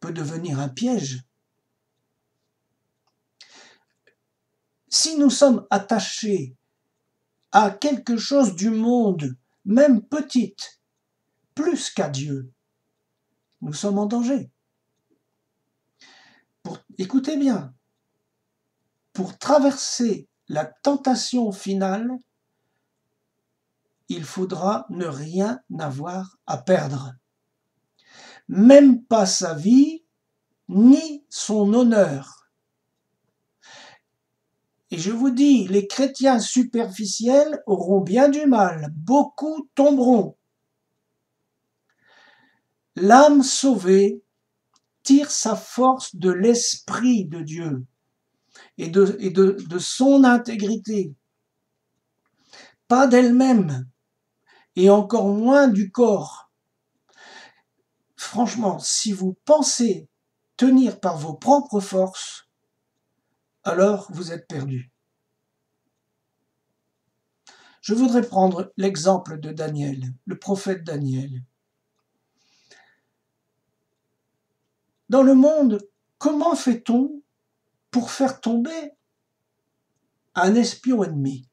peut devenir un piège. Si nous sommes attachés à quelque chose du monde, même petite, plus qu'à Dieu, nous sommes en danger. Écoutez bien, pour traverser la tentation finale, il faudra ne rien avoir à perdre. Même pas sa vie, ni son honneur. Et je vous dis, les chrétiens superficiels auront bien du mal, beaucoup tomberont. L'âme sauvée tire sa force de l'Esprit de Dieu et de son intégrité, pas d'elle-même, et encore moins du corps. Franchement, si vous pensez tenir par vos propres forces, alors vous êtes perdu. Je voudrais prendre l'exemple de Daniel, le prophète Daniel. Dans le monde, comment fait-on pour faire tomber un espion ennemi?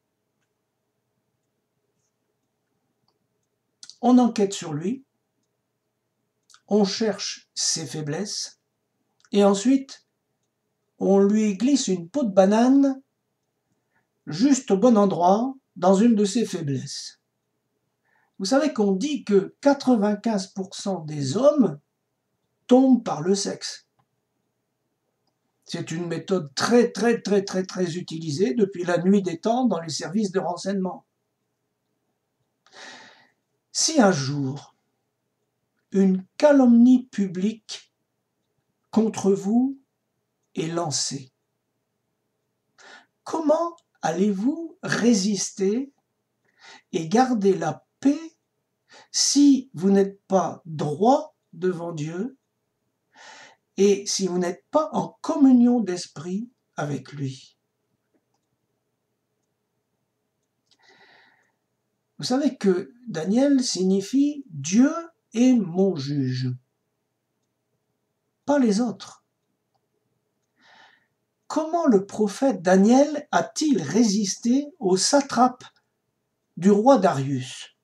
On enquête sur lui, on cherche ses faiblesses, et ensuite, on lui glisse une peau de banane juste au bon endroit, dans une de ses faiblesses. Vous savez qu'on dit que 95% des hommes tombent par le sexe. C'est une méthode très utilisée depuis la nuit des temps dans les services de renseignement. Si un jour, une calomnie publique contre vous est lancée, comment allez-vous résister et garder la paix si vous n'êtes pas droit devant Dieu et si vous n'êtes pas en communion d'esprit avec lui? Vous savez que Daniel signifie Dieu est mon juge, pas les autres. Comment le prophète Daniel a-t-il résisté aux satrapes du roi Darius?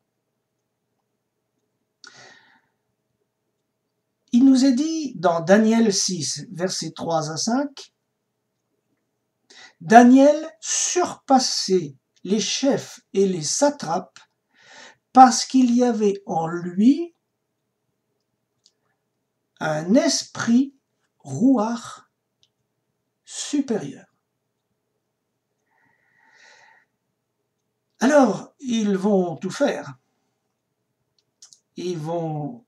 Il nous est dit dans Daniel 6, versets 3 à 5, Daniel surpassait les chefs et les satrapes parce qu'il y avait en lui un esprit rouach supérieur. Alors, ils vont tout faire. Ils vont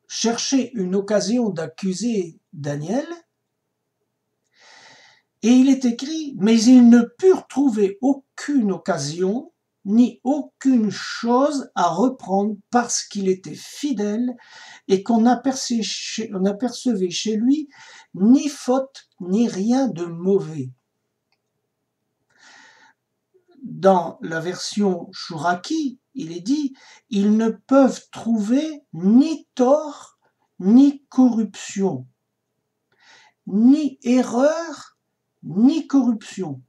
chercher une occasion d'accuser Daniel. Et il est écrit, mais ils ne purent trouver aucune occasion, ni aucune chose à reprendre parce qu'il était fidèle et qu'on apercevait chez lui ni faute, ni rien de mauvais. Dans la version Chouraki, il est dit, ils ne peuvent trouver ni tort, ni corruption, ni erreur, ni corruption.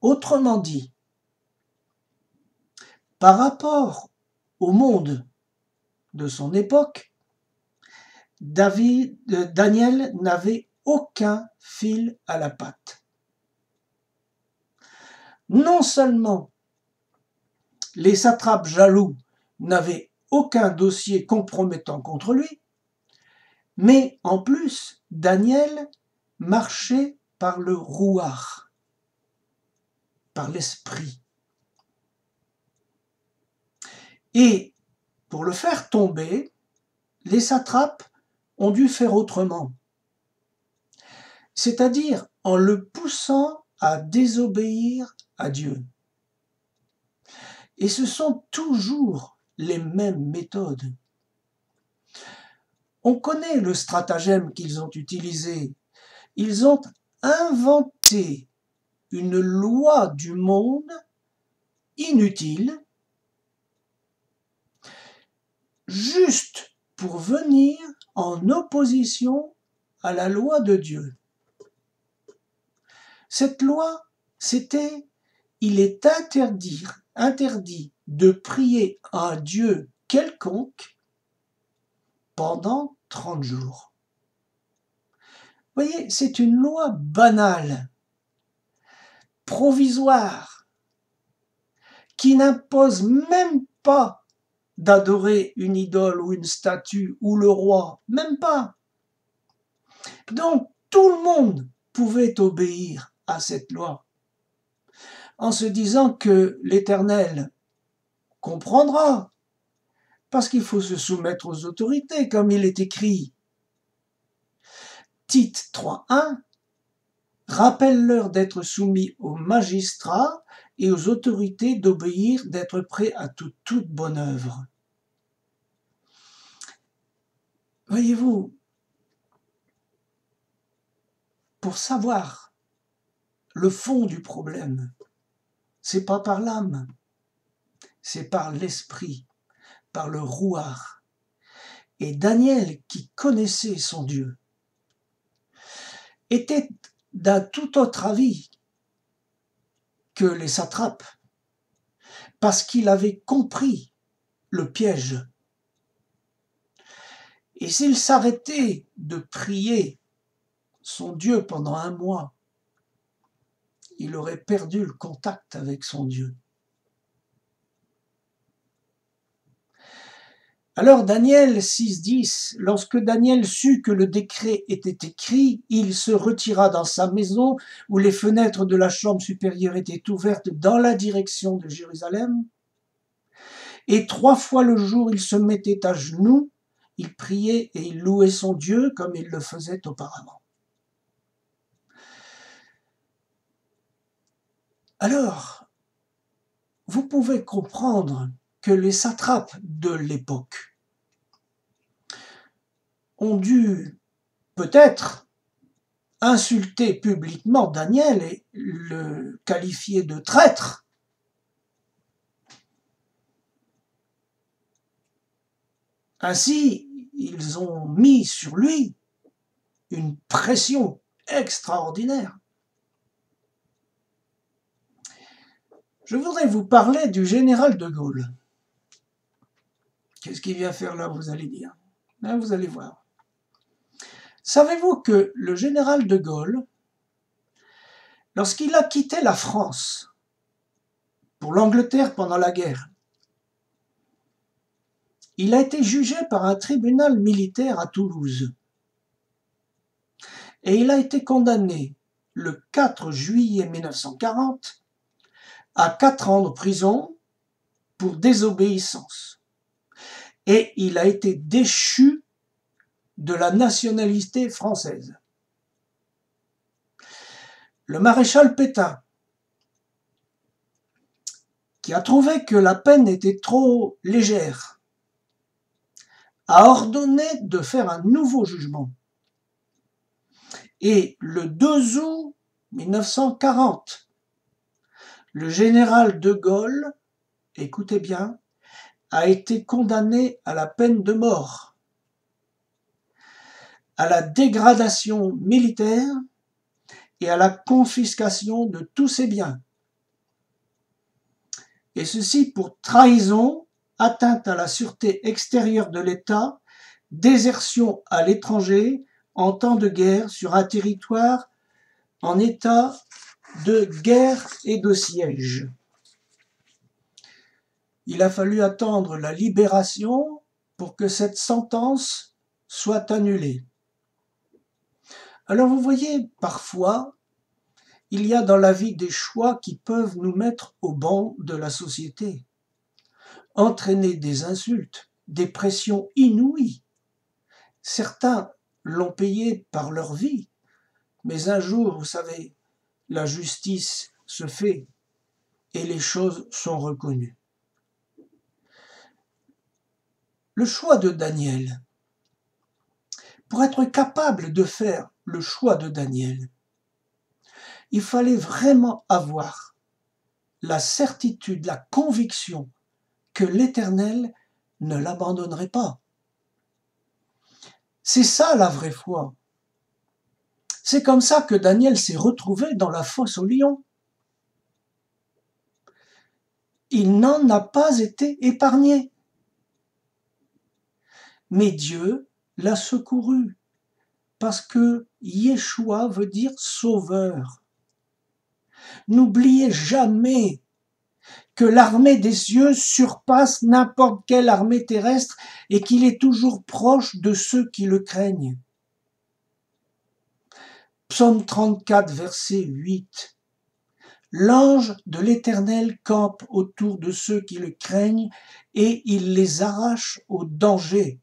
Autrement dit, par rapport au monde de son époque, Daniel n'avait aucun fil à la patte. Non seulement les satrapes jaloux n'avaient aucun dossier compromettant contre lui, mais en plus, Daniel marchait par le rouach, par l'esprit. Et pour le faire tomber, les satrapes ont dû faire autrement, c'est-à-dire en le poussant à désobéir à Dieu. Et ce sont toujours les mêmes méthodes. On connaît le stratagème qu'ils ont utilisé. Ils ont inventé une loi du monde inutile, juste pour venir en opposition à la loi de Dieu. Cette loi, c'était, il est interdit de prier un Dieu quelconque pendant 30 jours. Vous voyez, c'est une loi banale, provisoire, qui n'impose même pas d'adorer une idole ou une statue ou le roi, même pas. Donc tout le monde pouvait obéir à cette loi, en se disant que l'Éternel comprendra, parce qu'il faut se soumettre aux autorités, comme il est écrit. Tite 3.1 rappelle-leur d'être soumis aux magistrats et aux autorités, d'obéir, d'être prêts à toute bonne œuvre. Voyez-vous, pour savoir le fond du problème, c'est pas par l'âme, c'est par l'esprit, par le rouach. Et Daniel, qui connaissait son Dieu, était d'un tout autre avis que les satrapes, parce qu'il avait compris le piège. Et s'il s'arrêtait de prier son Dieu pendant 1 mois, il aurait perdu le contact avec son Dieu. Alors Daniel 6.10, lorsque Daniel sut que le décret était écrit, il se retira dans sa maison où les fenêtres de la chambre supérieure étaient ouvertes dans la direction de Jérusalem. Et 3 fois le jour, il se mettait à genoux, il priait et il louait son Dieu comme il le faisait auparavant. Alors, vous pouvez comprendre que les satrapes de l'époque ont dû peut-être insulter publiquement Daniel et le qualifier de traître. Ainsi, ils ont mis sur lui une pression extraordinaire. Je voudrais vous parler du général de Gaulle. Qu'est-ce qu'il vient faire là, vous allez dire? Vous allez voir. Savez-vous que le général de Gaulle, lorsqu'il a quitté la France pour l'Angleterre pendant la guerre, il a été jugé par un tribunal militaire à Toulouse. et il a été condamné le 4 juillet 1940 à 4 ans de prison pour désobéissance. Et il a été déchu de la nationalité française. Le maréchal Pétain, qui a trouvé que la peine était trop légère, a ordonné de faire un nouveau jugement. Et le 2 août 1940, le général de Gaulle, écoutez bien, a été condamné à la peine de mort, à la dégradation militaire et à la confiscation de tous ses biens. Et ceci pour trahison, atteinte à la sûreté extérieure de l'État, désertion à l'étranger en temps de guerre sur un territoire en état de guerre et de siège. Il a fallu attendre la libération pour que cette sentence soit annulée. Alors vous voyez, parfois, il y a dans la vie des choix qui peuvent nous mettre au banc de la société, entraîner des insultes, des pressions inouïes. Certains l'ont payé par leur vie, mais un jour, vous savez, la justice se fait et les choses sont reconnues. Le choix de Daniel, pour être capable de faire le choix de Daniel, il fallait vraiment avoir la certitude, la conviction que l'Éternel ne l'abandonnerait pas. C'est ça la vraie foi. C'est comme ça que Daniel s'est retrouvé dans la fosse aux lions. Il n'en a pas été épargné. Mais Dieu l'a secouru, parce que Yeshua veut dire sauveur. N'oubliez jamais que l'armée des cieux surpasse n'importe quelle armée terrestre et qu'il est toujours proche de ceux qui le craignent. Psaume 34, verset 8. L'ange de l'Éternel campe autour de ceux qui le craignent et il les arrache au danger.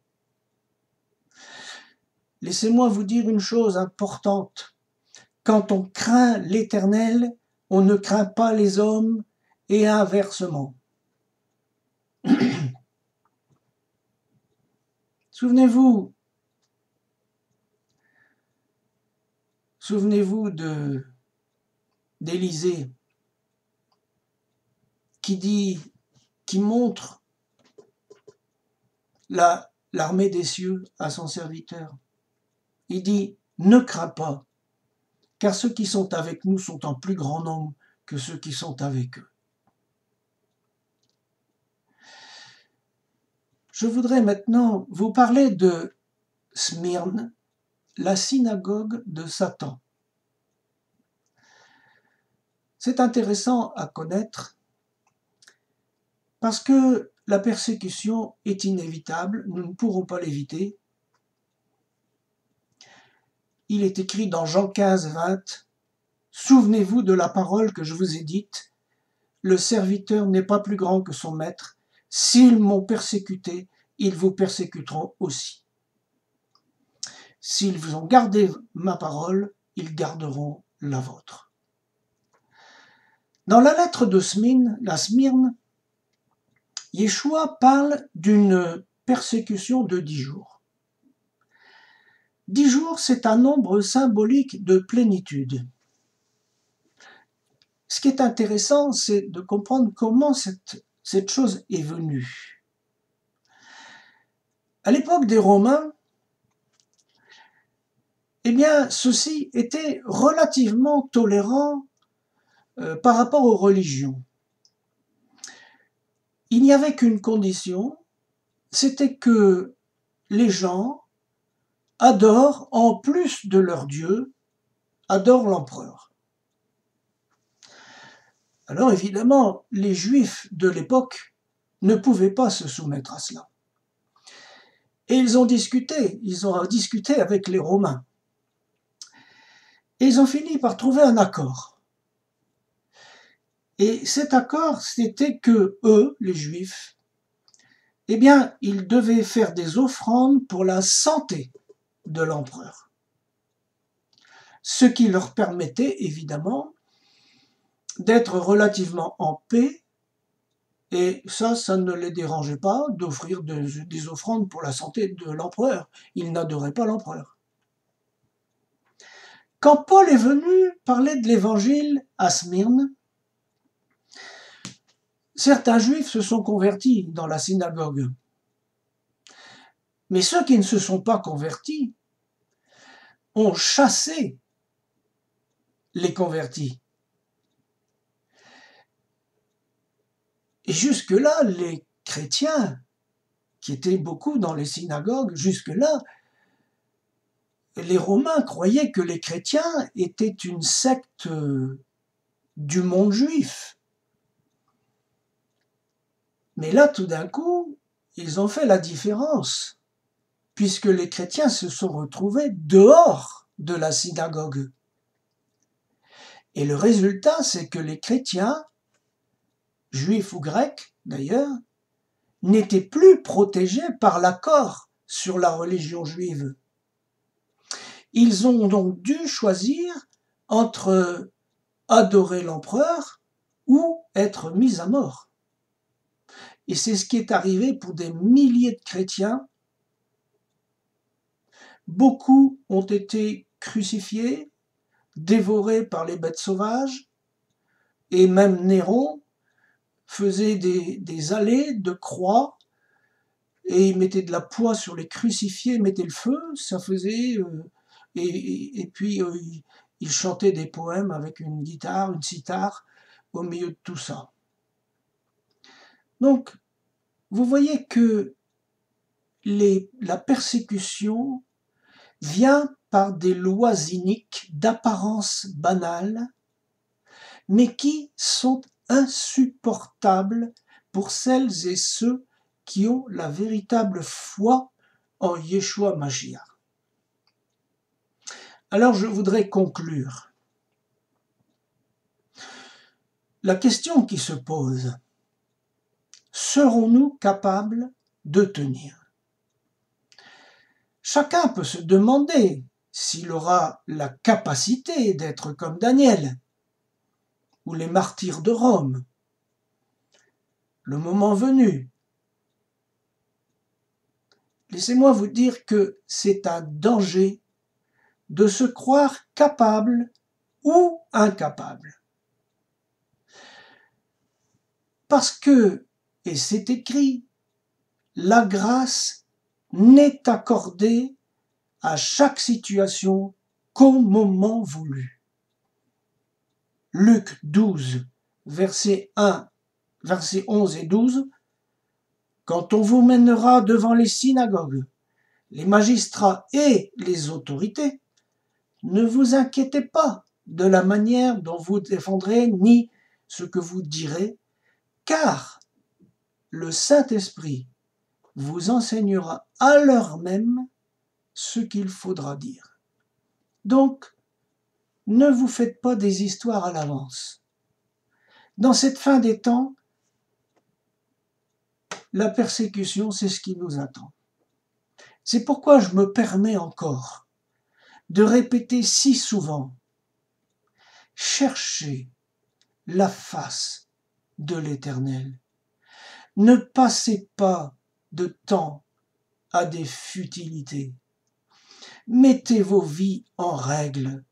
Laissez-moi vous dire une chose importante. Quand on craint l'Éternel, on ne craint pas les hommes et inversement. Souvenez-vous d'Élisée qui montre l'armée des cieux à son serviteur. Il dit, ne crains pas, car ceux qui sont avec nous sont en plus grand nombre que ceux qui sont avec eux. Je voudrais maintenant vous parler de Smyrne, la synagogue de Satan. C'est intéressant à connaître parce que la persécution est inévitable, nous ne pourrons pas l'éviter. Il est écrit dans Jean 15, 20, « Souvenez-vous de la parole que je vous ai dite, le serviteur n'est pas plus grand que son maître, s'ils m'ont persécuté, ils vous persécuteront aussi. S'ils ont gardé ma parole, ils garderont la vôtre. » Dans la lettre de Smyrne, Yeshua parle d'une persécution de 10 jours. 10 jours, c'est un nombre symbolique de plénitude. Ce qui est intéressant, c'est de comprendre comment cette chose est venue. À l'époque des Romains, eh bien, ceux-ci étaient relativement tolérants par rapport aux religions. Il n'y avait qu'une condition, c'était que les gens adorent, en plus de leur Dieu, adorent l'empereur. Alors évidemment, les Juifs de l'époque ne pouvaient pas se soumettre à cela. Et ils ont discuté avec les Romains. Et ils ont fini par trouver un accord. Et cet accord, c'était que eux, les Juifs, eh bien, ils devaient faire des offrandes pour la santé de l'empereur. Ce qui leur permettait, évidemment, d'être relativement en paix, et ça ne les dérangeait pas d'offrir des offrandes pour la santé de l'empereur. Ils n'adoraient pas l'empereur. Quand Paul est venu parler de l'évangile à Smyrne, certains juifs se sont convertis dans la synagogue. Mais ceux qui ne se sont pas convertis ont chassé les convertis. Et jusque-là, les chrétiens, qui étaient beaucoup dans les synagogues, jusque-là, les Romains croyaient que les chrétiens étaient une secte du monde juif. Mais là, tout d'un coup, ils ont fait la différence, puisque les chrétiens se sont retrouvés dehors de la synagogue. Et le résultat, c'est que les chrétiens, juifs ou grecs d'ailleurs, n'étaient plus protégés par l'accord sur la religion juive. Ils ont donc dû choisir entre adorer l'empereur ou être mis à mort. Et c'est ce qui est arrivé pour des milliers de chrétiens. Beaucoup ont été crucifiés, dévorés par les bêtes sauvages, et même Néron faisait des allées de croix, et il mettait de la poix sur les crucifiés, mettait le feu, ça faisait... et puis il chantait des poèmes avec une guitare, une cithare, au milieu de tout ça. Donc, vous voyez que la persécution vient par des lois iniques d'apparence banale, mais qui sont insupportables pour celles et ceux qui ont la véritable foi en Yeshua Mashiach. Alors je voudrais conclure. La question qui se pose, serons-nous capables de tenir ? Chacun peut se demander s'il aura la capacité d'être comme Daniel ou les martyrs de Rome, le moment venu. Laissez-moi vous dire que c'est un danger de se croire capable ou incapable. Parce que, et c'est écrit, la grâce n'est accordée à chaque situation qu'au moment voulu. Luc 12, versets 11 et 12, quand on vous mènera devant les synagogues, les magistrats et les autorités, ne vous inquiétez pas de la manière dont vous défendrez ni ce que vous direz, car le Saint-Esprit vous enseignera à l'heure même ce qu'il faudra dire. Donc, ne vous faites pas des histoires à l'avance. Dans cette fin des temps, la persécution, c'est ce qui nous attend. C'est pourquoi je me permets encore de répéter si souvent, cherchez la face de l'Éternel. Ne passez pas de temps à des futilités. Mettez vos vies en règle.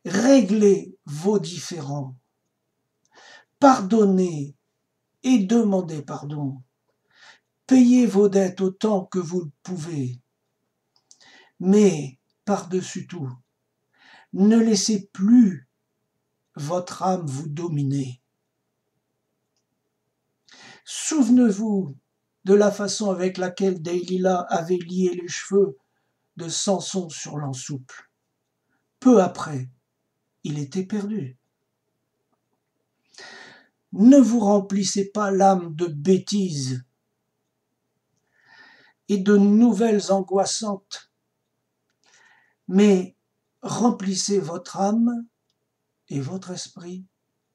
Réglez vos différends. Pardonnez et demandez pardon. Payez vos dettes autant que vous le pouvez. Mais, par-dessus tout, ne laissez plus votre âme vous dominer. Souvenez-vous de la façon avec laquelle Delilah avait lié les cheveux de Samson sur l'ensouple. Peu après, il était perdu. Ne vous remplissez pas l'âme de bêtises et de nouvelles angoissantes, mais remplissez votre âme et votre esprit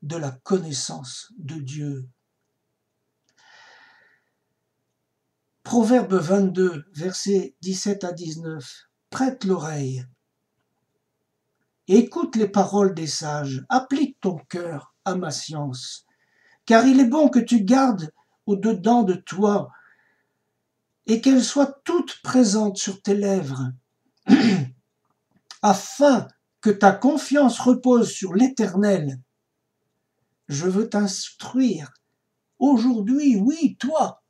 de la connaissance de Dieu. Proverbe 22, versets 17 à 19. Prête l'oreille. Écoute les paroles des sages. Applique ton cœur à ma science. Car il est bon que tu gardes au-dedans de toi et qu'elles soient toutes présentes sur tes lèvres, afin que ta confiance repose sur l'Éternel. Je veux t'instruire aujourd'hui, oui, toi.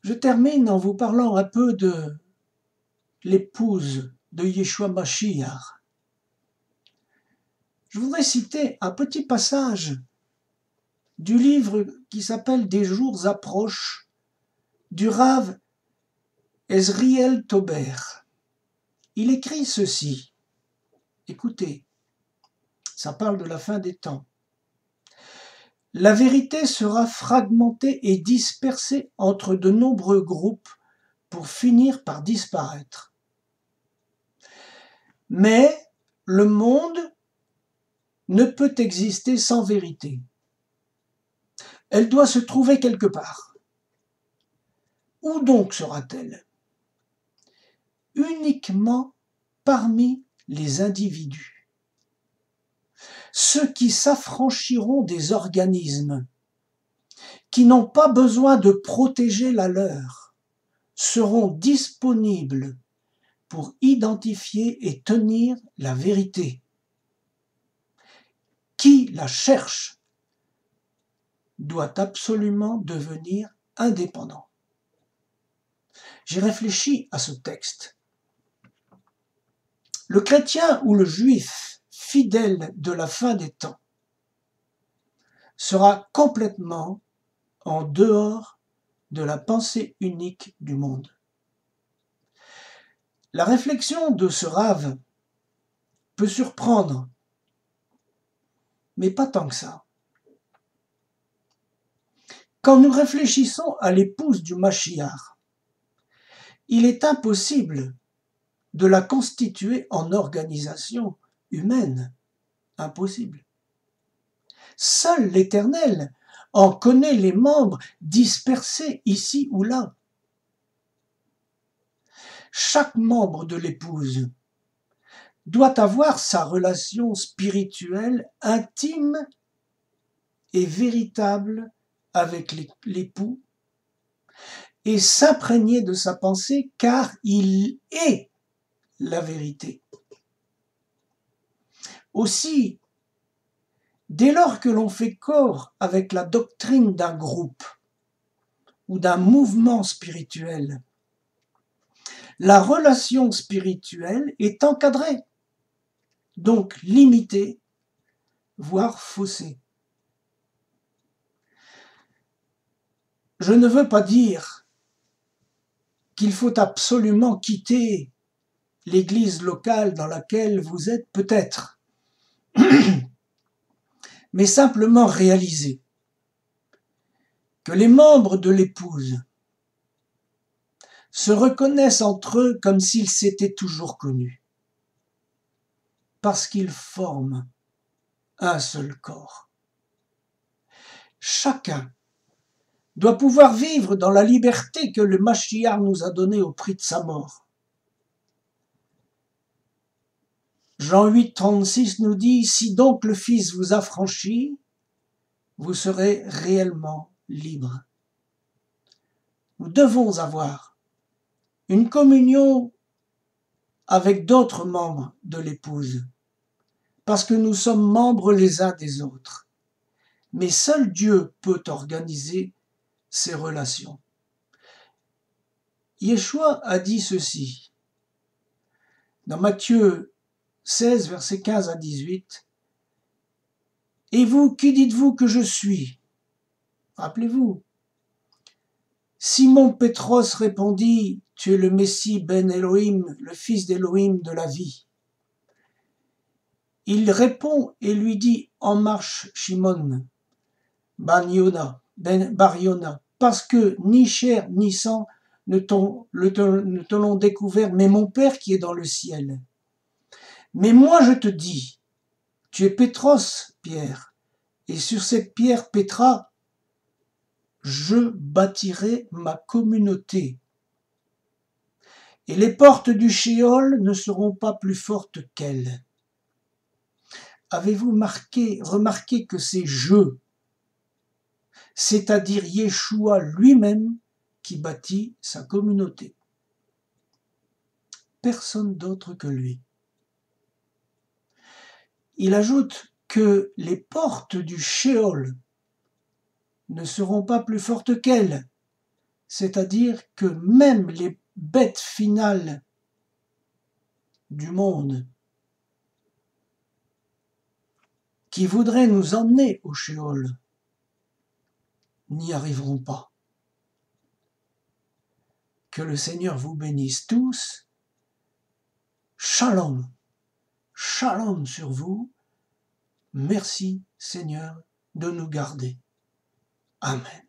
Je termine en vous parlant un peu de l'épouse de Yeshua Mashiach. Je voudrais citer un petit passage du livre qui s'appelle Des jours approchent du Rav Ezriel Tober. Il écrit ceci. Écoutez, ça parle de la fin des temps. La vérité sera fragmentée et dispersée entre de nombreux groupes pour finir par disparaître. Mais le monde ne peut exister sans vérité. Elle doit se trouver quelque part. Où donc sera-t-elle? Uniquement parmi les individus. Ceux qui s'affranchiront des organismes, qui n'ont pas besoin de protéger la leur, seront disponibles pour identifier et tenir la vérité. Qui la cherche doit absolument devenir indépendant. J'ai réfléchi à ce texte. Le chrétien ou le juif fidèle de la fin des temps sera complètement en dehors de la pensée unique du monde. La réflexion de ce Rav peut surprendre, mais pas tant que ça. Quand nous réfléchissons à l'épouse du Mashiach, il est impossible de la constituer en organisation humaine. Impossible. Seul l'Éternel en connaît les membres dispersés ici ou là. Chaque membre de l'épouse doit avoir sa relation spirituelle intime et véritable avec l'époux et s'imprégner de sa pensée car il est la vérité. Aussi, dès lors que l'on fait corps avec la doctrine d'un groupe ou d'un mouvement spirituel, la relation spirituelle est encadrée, donc limitée, voire faussée. Je ne veux pas dire qu'il faut absolument quitter l'église locale dans laquelle vous êtes peut-être, mais simplement réaliser que les membres de l'épouse se reconnaissent entre eux comme s'ils s'étaient toujours connus, parce qu'ils forment un seul corps. Chacun doit pouvoir vivre dans la liberté que le Mashiach nous a donnée au prix de sa mort. Jean 8, 36 nous dit « Si donc le Fils vous affranchit, vous serez réellement libres. » Nous devons avoir une communion avec d'autres membres de l'épouse, parce que nous sommes membres les uns des autres. Mais seul Dieu peut organiser ces relations. Yeshua a dit ceci dans Matthieu 16, versets 15 à 18. « Et vous, qui dites-vous que je suis ?» Rappelez-vous. Simon Pétros répondit, « Tu es le Messie ben Elohim, le fils d'Elohim de la vie. » Il répond et lui dit, « En marche, Shimon, ben Bar Yona, parce que ni chair ni sang ne te l'ont découvert, mais mon Père qui est dans le ciel. Mais moi je te dis, tu es Pétros, Pierre, et sur cette pierre Pétra, je bâtirai ma communauté. Et les portes du Shéol ne seront pas plus fortes qu'elle. Avez-vous remarqué que c'est je, c'est-à-dire Yeshua lui-même, qui bâtit sa communauté? Personne d'autre que lui. Il ajoute que les portes du Shéol ne seront pas plus fortes qu'elle, c'est-à-dire que même les bêtes finales du monde qui voudraient nous emmener au Shéol n'y arriveront pas. Que le Seigneur vous bénisse tous. Shalom, shalom sur vous. Merci Seigneur de nous garder. Amen.